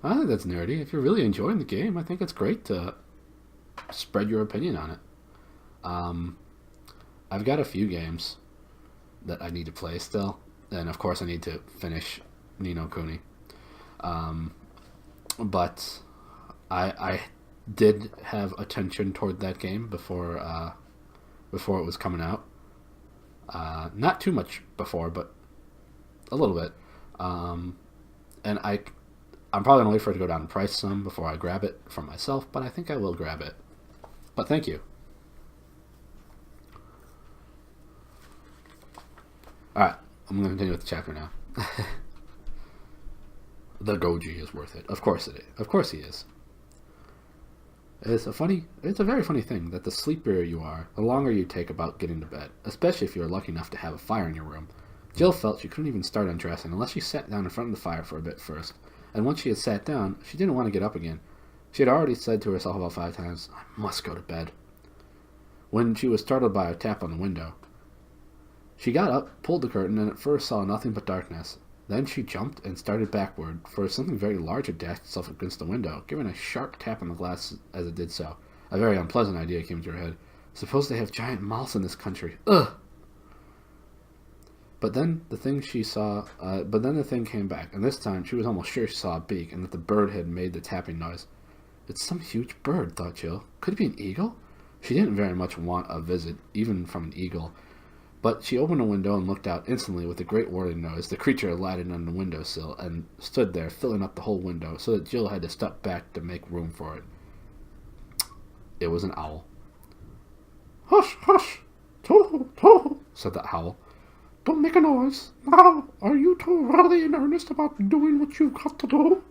I think that's nerdy. If you're really enjoying the game, I think it's great to spread your opinion on it. I've got a few games that I need to play still, and of course I need to finish Ni no Kuni. But I did have attention toward that game before it was coming out. Not too much before, but a little bit. And I'm probably gonna wait for it to go down in price some before I grab it for myself, but I think I will grab it. But thank you. Alright, I'm going to continue with the chapter now. The Goji is worth it. Of course it is. Of course he is. It's a very funny thing that the sleepier you are, the longer you take about getting to bed, especially if you're lucky enough to have a fire in your room. Jill felt she couldn't even start undressing unless she sat down in front of the fire for a bit first, and once she had sat down, she didn't want to get up again. She had already said to herself about 5 times, I must go to bed, when she was startled by a tap on the window. She got up, pulled the curtain, and at first saw nothing but darkness. Then she jumped and started backward, for something very large had dashed itself against the window, giving a sharp tap on the glass as it did so. A very unpleasant idea came to her head. Suppose they have giant moths in this country. Ugh! But then the thing came back, and this time she was almost sure she saw a beak, and that the bird had made the tapping noise. It's some huge bird, thought Jill. Could it be an eagle? She didn't very much want a visit, even from an eagle. But she opened a window and looked out instantly with a great whirring noise. The creature alighted on the windowsill and stood there, filling up the whole window, so that Jill had to step back to make room for it. It was an owl. Hush, hush! Toho, toho, said the owl. Don't make a noise. Now, are you two really in earnest about doing what you've got to do?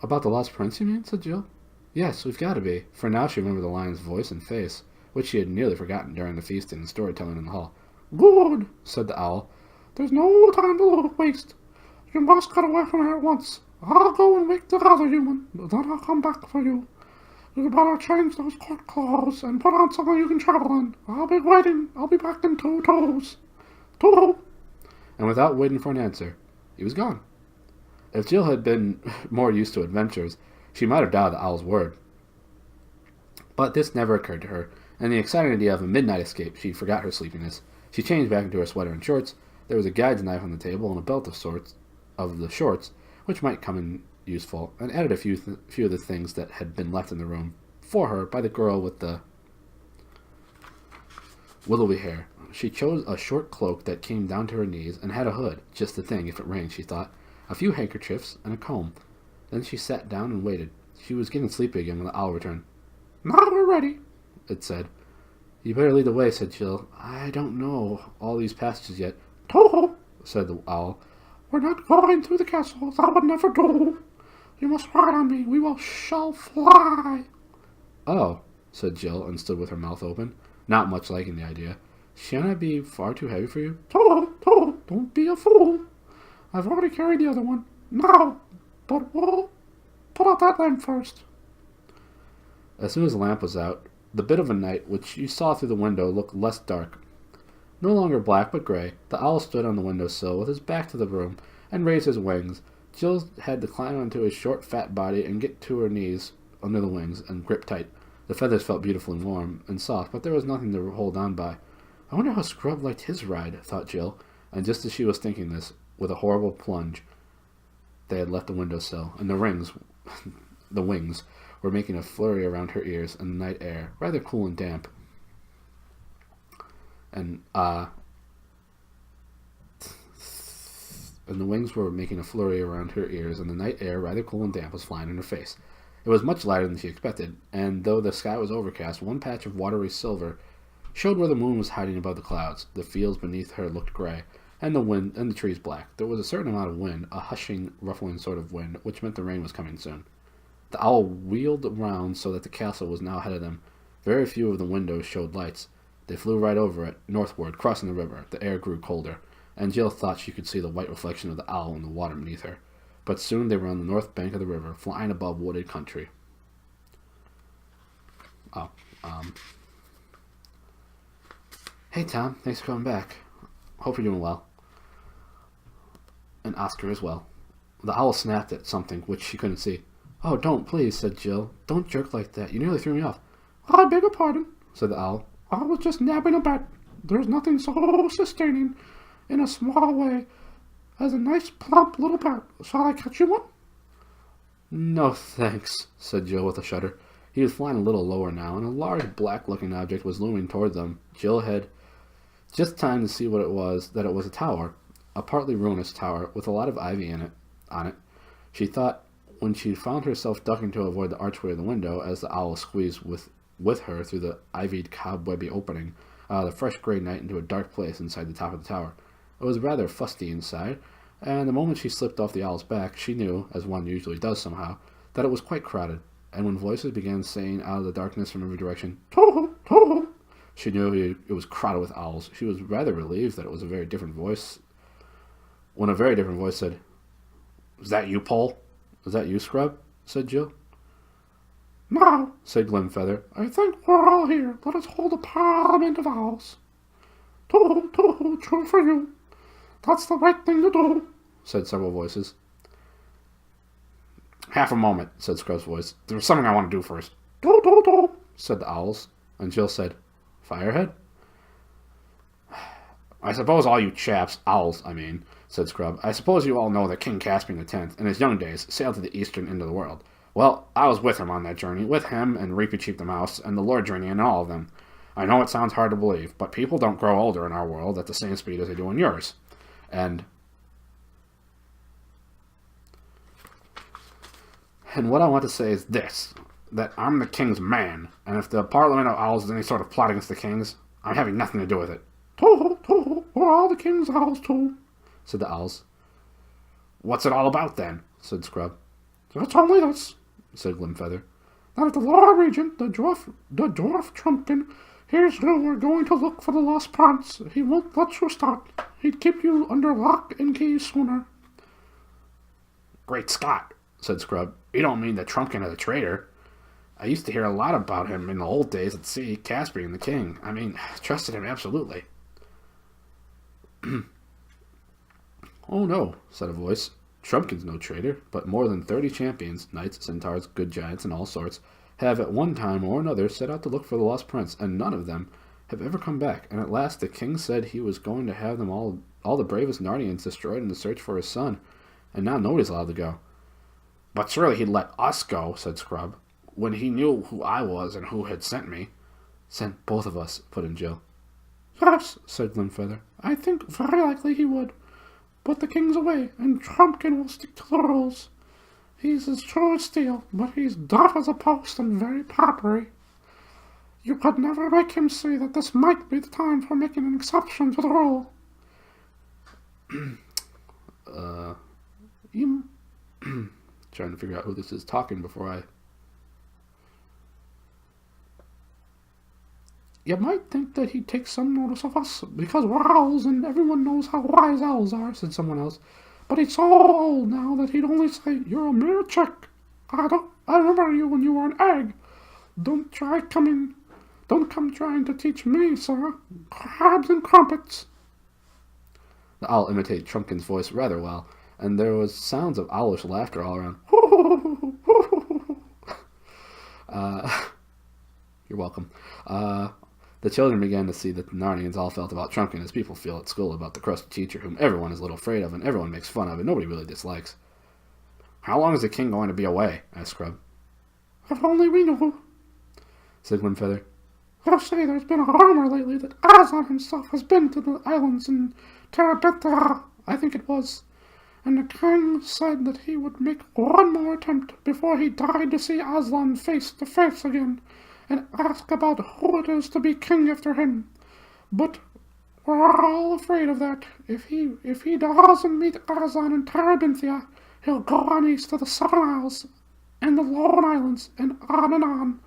About the Lost Prince, you mean? Said Jill. Yes, we've got to be. For now she remembered the lion's voice and face, which she had nearly forgotten during the feasting and storytelling in the hall. Good, said the owl. There's no time to waste. You must get away from here at once. I'll go and wake the other human, then I'll come back for you. You better change those court clothes and put on something you can travel in. I'll be waiting. I'll be back in 2 toes. Toho! And without waiting for an answer, he was gone. If Jill had been more used to adventures, she might have doubted the owl's word. But this never occurred to her. And the exciting idea of a midnight escape, she forgot her sleepiness. She changed back into her sweater and shorts. There was a guide's knife on the table and a belt of the shorts, which might come in useful, and added a few of the things that had been left in the room for her by the girl with the willowy hair. She chose a short cloak that came down to her knees and had a hood, just the thing if it rained, she thought, a few handkerchiefs, and a comb. Then she sat down and waited. She was getting sleepy again when the owl returned. Now we're ready, it said. You better lead the way, said Jill. I don't know all these passages yet. Toho, said the owl. We're not going through the castle. That would never do. You must ride on me. We shall fly. Oh, said Jill, and stood with her mouth open, not much liking the idea. Shan't I be far too heavy for you? Toho, toho, don't be a fool. I've already carried the other one. Now, but we'll put out that lamp first. As soon as the lamp was out, the bit of a night which you saw through the window looked less dark. No longer black, but gray, the owl stood on the windowsill with his back to the room and raised his wings. Jill had to climb onto his short, fat body and get to her knees under the wings and grip tight. The feathers felt beautifully warm and soft, but there was nothing to hold on by. I wonder how Scrub liked his ride, thought Jill, and just as she was thinking this, with a horrible plunge, they had left the windowsill, and the wings, were making a flurry around her ears in the night air, rather cool and damp. And the wings were making a flurry around her ears, and the night air, rather cool and damp, was flying in her face. It was much lighter than she expected, and though the sky was overcast, one patch of watery silver showed where the moon was hiding above the clouds. The fields beneath her looked gray, and the trees black. There was a certain amount of wind, a hushing, ruffling sort of wind, which meant the rain was coming soon. The owl wheeled around so that the castle was now ahead of them. Very few of the windows showed lights. They flew right over it, northward, crossing the river. The air grew colder, and Jill thought she could see the white reflection of the owl in the water beneath her. But soon they were on the north bank of the river, flying above wooded country. Hey Tom, thanks for coming back. Hope you're doing well. And Oscar as well. The owl snapped at something which she couldn't see. "Oh, don't, please," said Jill. "Don't jerk like that. You nearly threw me off." "I beg your pardon," said the owl. "I was just nabbing a bat. There's nothing so sustaining in a small way as a nice plump little bat. Shall I catch you one?" "No, thanks," said Jill with a shudder. He was flying a little lower now, and a large black-looking object was looming toward them. Jill had just time to see what it was, that it was a tower, a partly ruinous tower with a lot of ivy on it. She thought when she found herself ducking to avoid the archway of the window as the owl squeezed with her through the ivied cobwebby opening the fresh gray night into a dark place inside the top of the tower. It was rather fusty inside, and the moment she slipped off the owl's back, she knew, as one usually does somehow, that it was quite crowded, and when voices began saying out of the darkness from every direction, "Toho! Toho!" she knew it was crowded with owls. She was rather relieved that it was a very different voice, when a very different voice said, "Is that you, Paul? Is that you, Scrub?" said Jill. "Now," said Glimfeather, "I think we're all here. Let us hold a parliament of owls." "Toho! Toho! True for you. That's the right thing to do," said several voices. "Half a moment," said Scrub's voice. "There's something I want to do first." "Do, do, do," said the owls, and Jill said, "Firehead?" "I suppose all you chaps, owls, I mean," said Scrub, "I suppose you all know that King Caspian X, in his young days, sailed to the eastern end of the world. Well, I was with him on that journey, with him and Reepicheep the Mouse and the Lord Journey and all of them. I know it sounds hard to believe, but people don't grow older in our world at the same speed as they do in yours. And what I want to say is this, that I'm the king's man, and if the Parliament of Owls is any sort of plot against the kings, I'm having nothing to do with it." "Toho! Toho! We're all the king's owls, too," said the owls. "What's it all about, then?" said Scrub. "It's only this," said Glimfeather, "that if the Lord Regent, the dwarf Trumpkin, hears you were going to look for the lost prince, he won't let you start. He'd keep you under lock and key sooner." "Great Scott," said Scrub. "You don't mean that Trumpkin is a traitor? I used to hear a lot about him in the old days at sea, Caspian the king. I mean, trusted him absolutely." "Oh, no," said a voice. "Trumpkin's no traitor, but more than 30 champions, knights, centaurs, good giants, and all sorts, have at one time or another set out to look for the lost prince, and none of them have ever come back, and at last the king said he was going to have them all the bravest Narnians destroyed in the search for his son, and now nobody's allowed to go." "But surely he'd let us go," said Scrub, "when he knew who I was and who had sent me." "Sent both of us," put in Jill. "Yes," said Glimfeather, "I think very likely he would. But the king's away, and Trumpkin will stick to the rules. He's as true as steel, but he's deaf as a post and very papery. You could never make him see that this might be the time for making an exception to the rule." You... trying to figure out who this is talking before I... "You might think that he'd take some notice of us, because we're owls, and everyone knows how wise owls are," said someone else. "But he's so old now that he'd only say, 'You're a mere chick. I remember you when you were an egg. Don't come trying to teach me, sir. Crabs and crumpets.'" The owl imitated Trumpkin's voice rather well, and there was sounds of owlish laughter all around. You're welcome. The children began to see that the Narnians all felt about Trumpkin as people feel at school about the crusty teacher whom everyone is a little afraid of and everyone makes fun of and nobody really dislikes. "How long is the king going to be away?" asked Scrub. "If only we knew," said Glimfeather. "You say there's been a rumor lately that Aslan himself has been to the islands in Terabithia, I think it was, and the king said that he would make one more attempt before he died to see Aslan face to face again, and ask about who it is to be king after him. But we're all afraid of that. If he doesn't meet Aslan in Terabithia, he'll go on east to the Seven Isles and the Lone Islands, and on and on.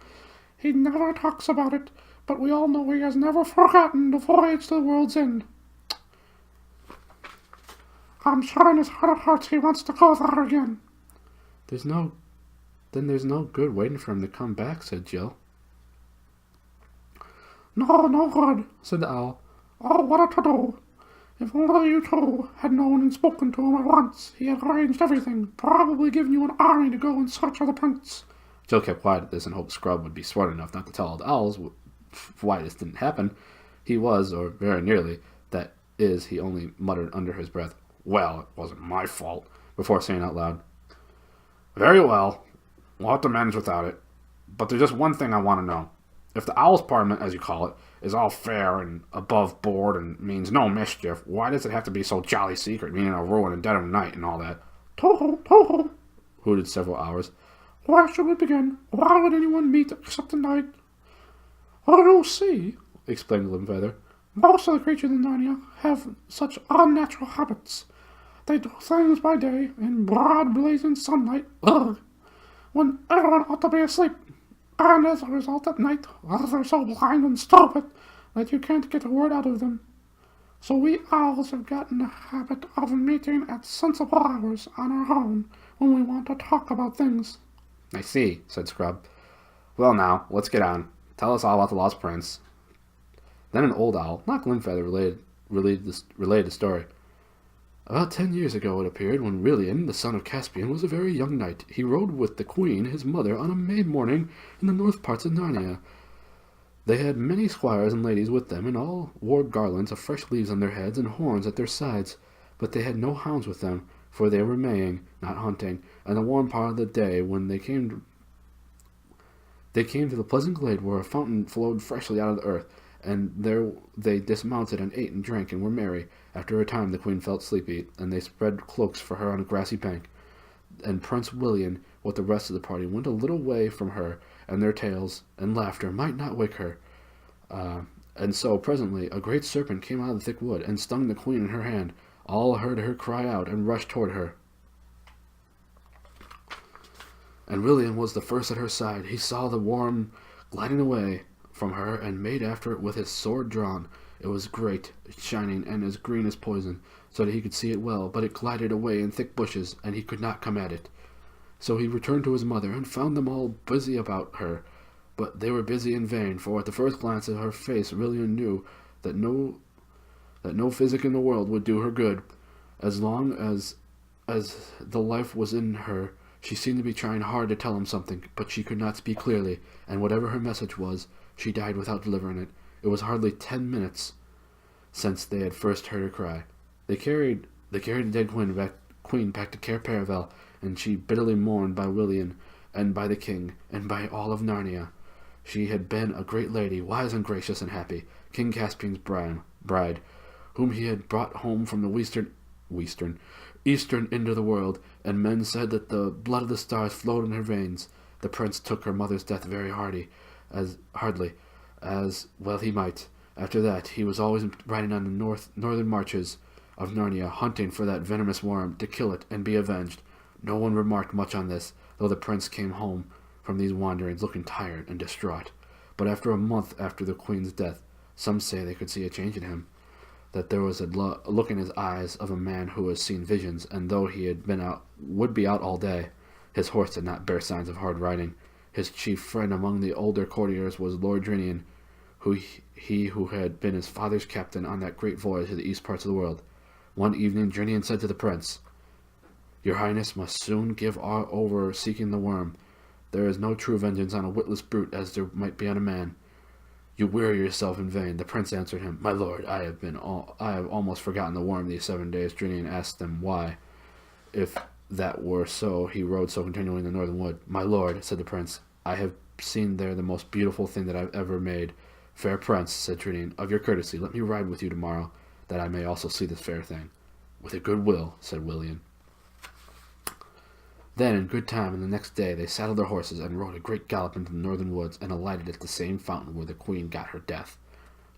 He never talks about it, but we all know he has never forgotten the voyage to the world's end. I'm sure in his heart of hearts he wants to go there again." There's no good waiting for him to come back," said Jill. "No, no good," said the owl. "Oh, what a to-do! If only you two had known and spoken to him at once. He had arranged everything, probably given you an army to go in search of the prince. Jill kept quiet at this and hoped Scrub would be smart enough not to tell all the owls why this didn't happen. He was, or very nearly, that is, he only muttered under his breath, "Well, it wasn't my fault," before saying out loud, "Very well, we'll have to manage without it. But there's just one thing I want to know. If the Owl's Parliament, as you call it, is all fair and above board and means no mischief, why does it have to be so jolly secret, meaning a ruin and dead of night and all that?" "Toho, toho," hooted several hours. "Where should we begin? Why would anyone meet except at night?" "Oh, you'll see," explained the Limb-Feather. "Most of the creatures in Narnia have such unnatural habits. They do things by day, in broad blazing sunlight, when everyone ought to be asleep. And as a result at night, they're so blind and stupid that you can't get a word out of them. So we owls have gotten the habit of meeting at sensible hours on our own when we want to talk about things." "I see," said Scrub. "Well now, let's get on. Tell us all about the Lost Prince." Then an old owl, not Limb-Feather, relayed the story. "About 10 years ago it appeared, when Rilian, the son of Caspian, was a very young knight. He rode with the queen, his mother, on a May morning in the north parts of Narnia. They had many squires and ladies with them, and all wore garlands of fresh leaves on their heads and horns at their sides. But they had no hounds with them, for they were maying, not hunting, and the warm part of the day when they came to the pleasant glade where a fountain flowed freshly out of the earth, and there they dismounted and ate and drank and were merry. After a time the queen felt sleepy, and they spread cloaks for her on a grassy bank, and Prince William, with the rest of the party, went a little way from her, and their tales and laughter might not wake her. And so presently a great serpent came out of the thick wood and stung the queen in her hand. All heard her cry out and rushed toward her. And William was the first at her side. He saw the worm gliding away from her and made after it with his sword drawn. It was great, shining, and as green as poison, so that he could see it well, but it glided away in thick bushes, and he could not come at it. So he returned to his mother, and found them all busy about her. But they were busy in vain, for at the first glance of her face William knew that no physic in the world would do her good. As long as the life was in her, she seemed to be trying hard to tell him something, but she could not speak clearly, and whatever her message was, she died without delivering it. It was hardly 10 minutes since they had first heard her cry. They carried the dead queen back to Cair Paravel, and she bitterly mourned by William, and by the king, and by all of Narnia. She had been a great lady, wise and gracious and happy, King Caspian's bride, whom he had brought home from the eastern end of the world, and men said that the blood of the stars flowed in her veins. The prince took her mother's death very hardly, as well he might. After that, he was always riding on the northern marches of Narnia, hunting for that venomous worm, to kill it and be avenged. No one remarked much on this, though the prince came home from these wanderings looking tired and distraught. But after a month after the queen's death, some say they could see a change in him, that there was a look in his eyes of a man who has seen visions, and though he would be out all day, his horse did not bear signs of hard riding. His chief friend among the older courtiers was Lord Drinian, who had been his father's captain on that great voyage to the east parts of the world. One evening Drinian said to the prince, "Your Highness must soon give over seeking the worm. There is no true vengeance on a witless brute as there might be on a man. You weary yourself in vain." The prince answered him, "My lord, I have almost forgotten the worm these 7 days." Drinian asked them why, if that were so, he rode so continually in the northern wood. "My lord," said the prince, "I have seen there the most beautiful thing that I have ever made." "Fair prince," said Drinian, "of your courtesy, let me ride with you tomorrow, that I may also see this fair thing." "With a good will," said William. Then, in good time, and the next day, they saddled their horses and rode a great gallop into the northern woods, and alighted at the same fountain where the queen got her death.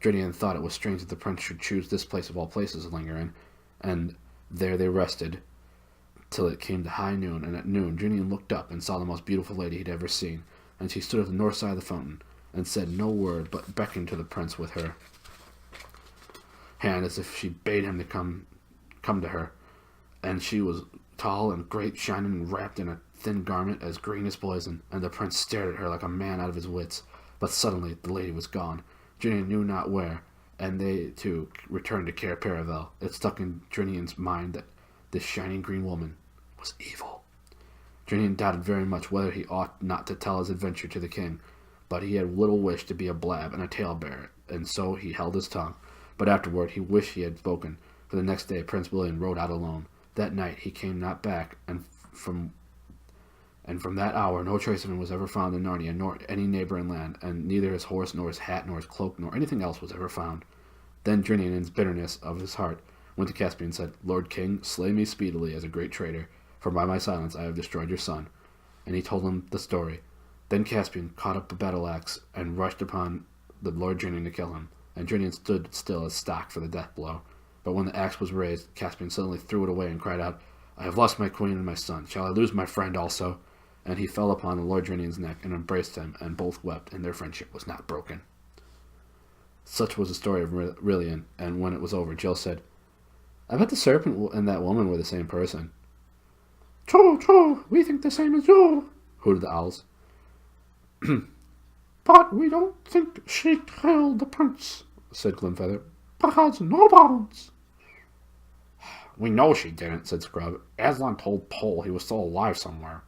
Drinian thought it was strange that the prince should choose this place of all places to linger in, and there they rested till it came to high noon, and at noon Drinian looked up and saw the most beautiful lady he'd ever seen, and she stood at the north side of the fountain, and said no word, but beckoned to the prince with her hand as if she bade him to come to her. And she was tall and great, shining and wrapped in a thin garment as green as poison, and the prince stared at her like a man out of his wits. But suddenly the lady was gone. Drinian knew not where, and they, too, returned to Cair Paravel. It stuck in Drinian's mind that this shining green woman was evil. Drinian doubted very much whether he ought not to tell his adventure to the king, but he had little wish to be a blab and a talebearer, and so he held his tongue. But afterward he wished he had spoken, for the next day Prince William rode out alone. That night he came not back, and from that hour no trace of him was ever found in Narnia, nor any neighboring land, and neither his horse, nor his hat, nor his cloak, nor anything else was ever found. Then Drinian, in the bitterness of his heart, went to Caspian and said, Lord King, slay me speedily as a great traitor, for by my silence I have destroyed your son. And he told him the story. Then Caspian caught up a battle-axe and rushed upon the Lord Drinian to kill him, and Drinian stood still as stock for the death blow. But when the axe was raised, Caspian suddenly threw it away and cried out, I have lost my queen and my son. Shall I lose my friend also? And he fell upon the Lord Drinian's neck and embraced him, and both wept, and their friendship was not broken. Such was the story of Rilian, and when it was over, Jill said, I bet the serpent and that woman were the same person. True, true, we think the same as you, hooted the owls. But we don't think she killed the prince, said Glimfeather. That has no bounds. We know she didn't, said Scrub. Aslan told Pole he was still alive somewhere.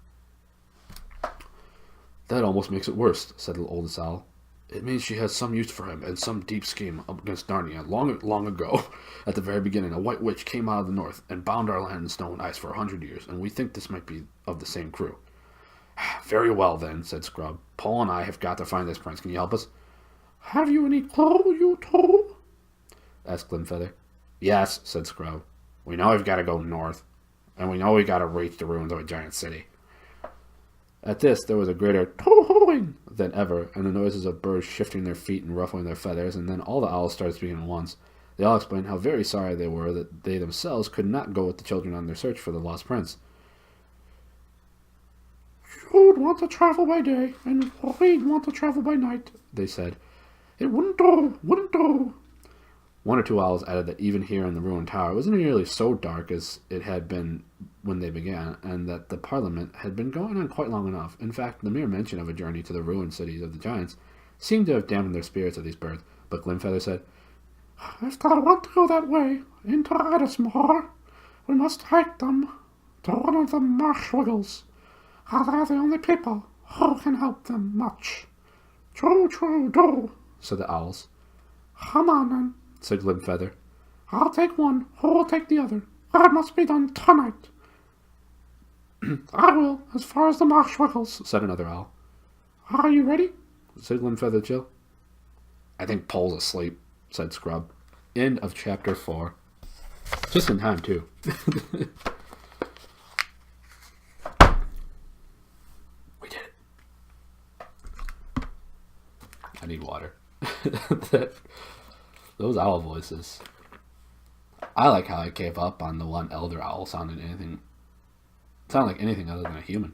That almost makes it worse, said the oldest owl. It means she has some use for him and some deep scheme against Narnia. Long ago, at the very beginning, a white witch came out of the north and bound our land in snow and ice for 100 years, and we think this might be of the same crew. Very well, then, said Scrub. Paul and I have got to find this prince. Can you help us? Have you any clue, you two? Asked Glimfeather. Yes, said Scrub. We know we've got to go north, and we know we've got to reach the ruins of a giant city. At this, there was a greater tooing than ever, and the noises of birds shifting their feet and ruffling their feathers, and then all the owls started speaking at once. They all explained how very sorry they were that they themselves could not go with the children on their search for the lost prince. You'd want to travel by day, and we'd want to travel by night, they said. It wouldn't do. One or two owls added that even here in the ruined tower it wasn't nearly so dark as it had been when they began, and that the Parliament had been going on quite long enough. In fact, the mere mention of a journey to the ruined cities of the giants seemed to have dampened their spirits of these birds. But Glimfeather said, If they want to go that way, into Edismore, we must take them to one of the Marshwiggles. They're the only people who can help them much. True, do, said the owls. Come on, then, said Glimfeather. I'll take one, who will take the other. That must be done tonight. I will, as far as the Marshwiggles, said another owl. Are you ready? said Glimfeather Jill. I think Pole's asleep, said Scrub. End of chapter 4. Just in time, too. We did it. I need water. Those owl voices. I like how I gave up on the one elder owl sounded like anything other than a human.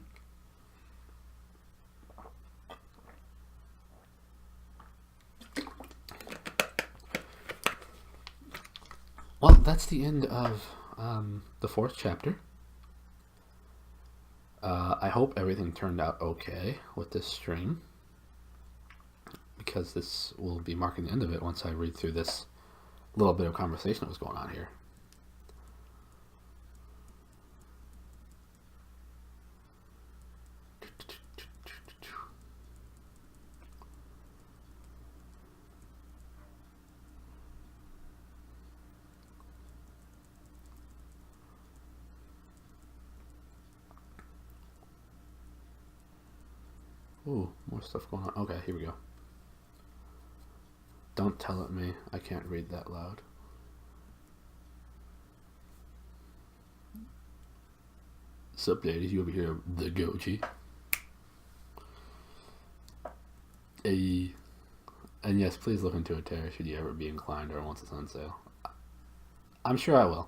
Well, that's the end of the 4th chapter. I hope everything turned out okay with this stream, because this will be marking the end of it once I read through this little bit of conversation that was going on here. Ooh, more stuff going on. Okay, here we go. Don't tell it me. I can't read that loud. Sup, ladies? You over here, the Goji. Hey. And yes, please look into a terror should you ever be inclined or once it's on sale. I'm sure I will.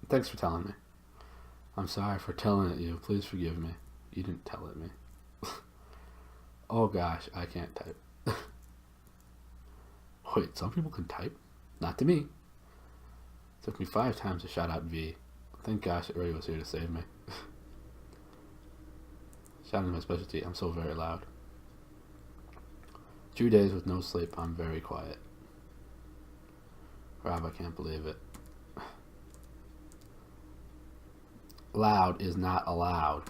Thanks for telling me. I'm sorry for telling it you. Please forgive me. You didn't tell it me. Oh gosh, I can't type. Wait, some people can type? Not to me. Took me 5 times to shout out V. Thank gosh Ray was here to save me. Shouting is my specialty. I'm so very loud. 2 days with no sleep. I'm very quiet. Rob, I can't believe it. Loud is not allowed.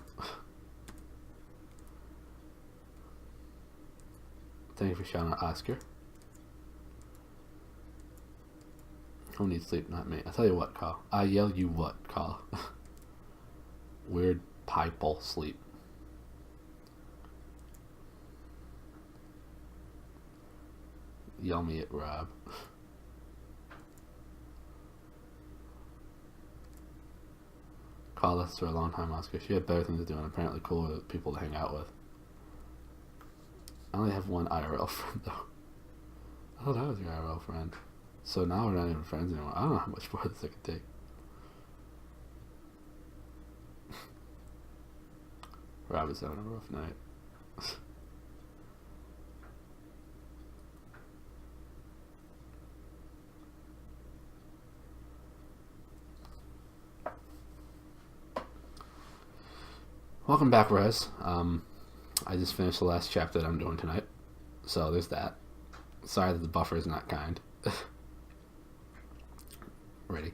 Thank you for shouting out Oscar. Who needs sleep? Not me. I tell you what, Carl. I yell you what, Carl. Weird pipal sleep. Yell me at Rob. Call us for a long time, Oscar. She had better things to do and apparently cooler people to hang out with. I only have one IRL friend though. I thought I was your IRL friend. So now we're not even friends anymore. I don't know how much more this I can take. Rob is having a rough night. Welcome back, Rez. I just finished the last chapter that I'm doing tonight. So there's that. Sorry that the buffer is not kind. Ready.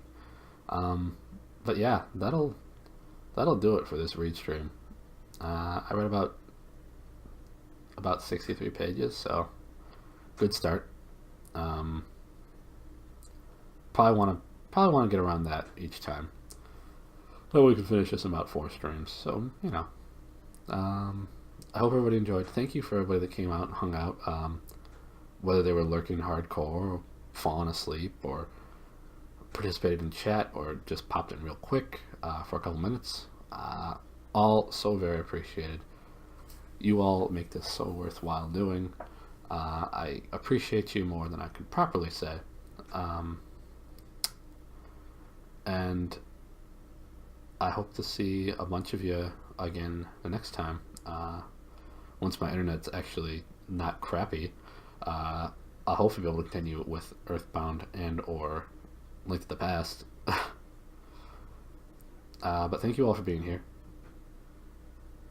But yeah, that'll do it for this read stream. I read about 63 pages, so good start. Probably want to get around that each time. So we can finish this in about 4 streams. So you know, I hope everybody enjoyed. Thank you for everybody that came out and hung out. Whether they were lurking hardcore, or falling asleep, or participated in chat, or just popped in real quick for a couple minutes. All so very appreciated. You all make this so worthwhile doing. I appreciate you more than I could properly say. And I hope to see a bunch of you again the next time. Once my internet's actually not crappy, I'll hopefully be able to continue with Earthbound and or Link to the Past. But thank you all for being here.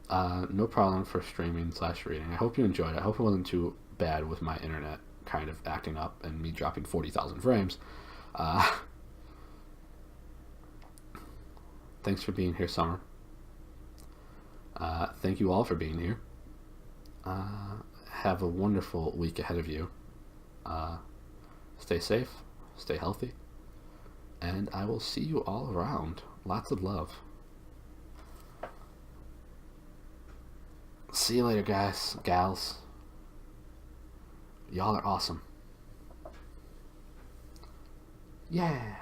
No problem for streaming / reading. I hope you enjoyed it. I hope it wasn't too bad with my internet kind of acting up and me dropping 40,000 frames. Thanks for being here, Summer. Thank you all for being here. Have a wonderful week ahead of you. Stay safe, stay healthy, and I will see you all around. Lots of love. See you later, guys, gals. Y'all are awesome. Yeah.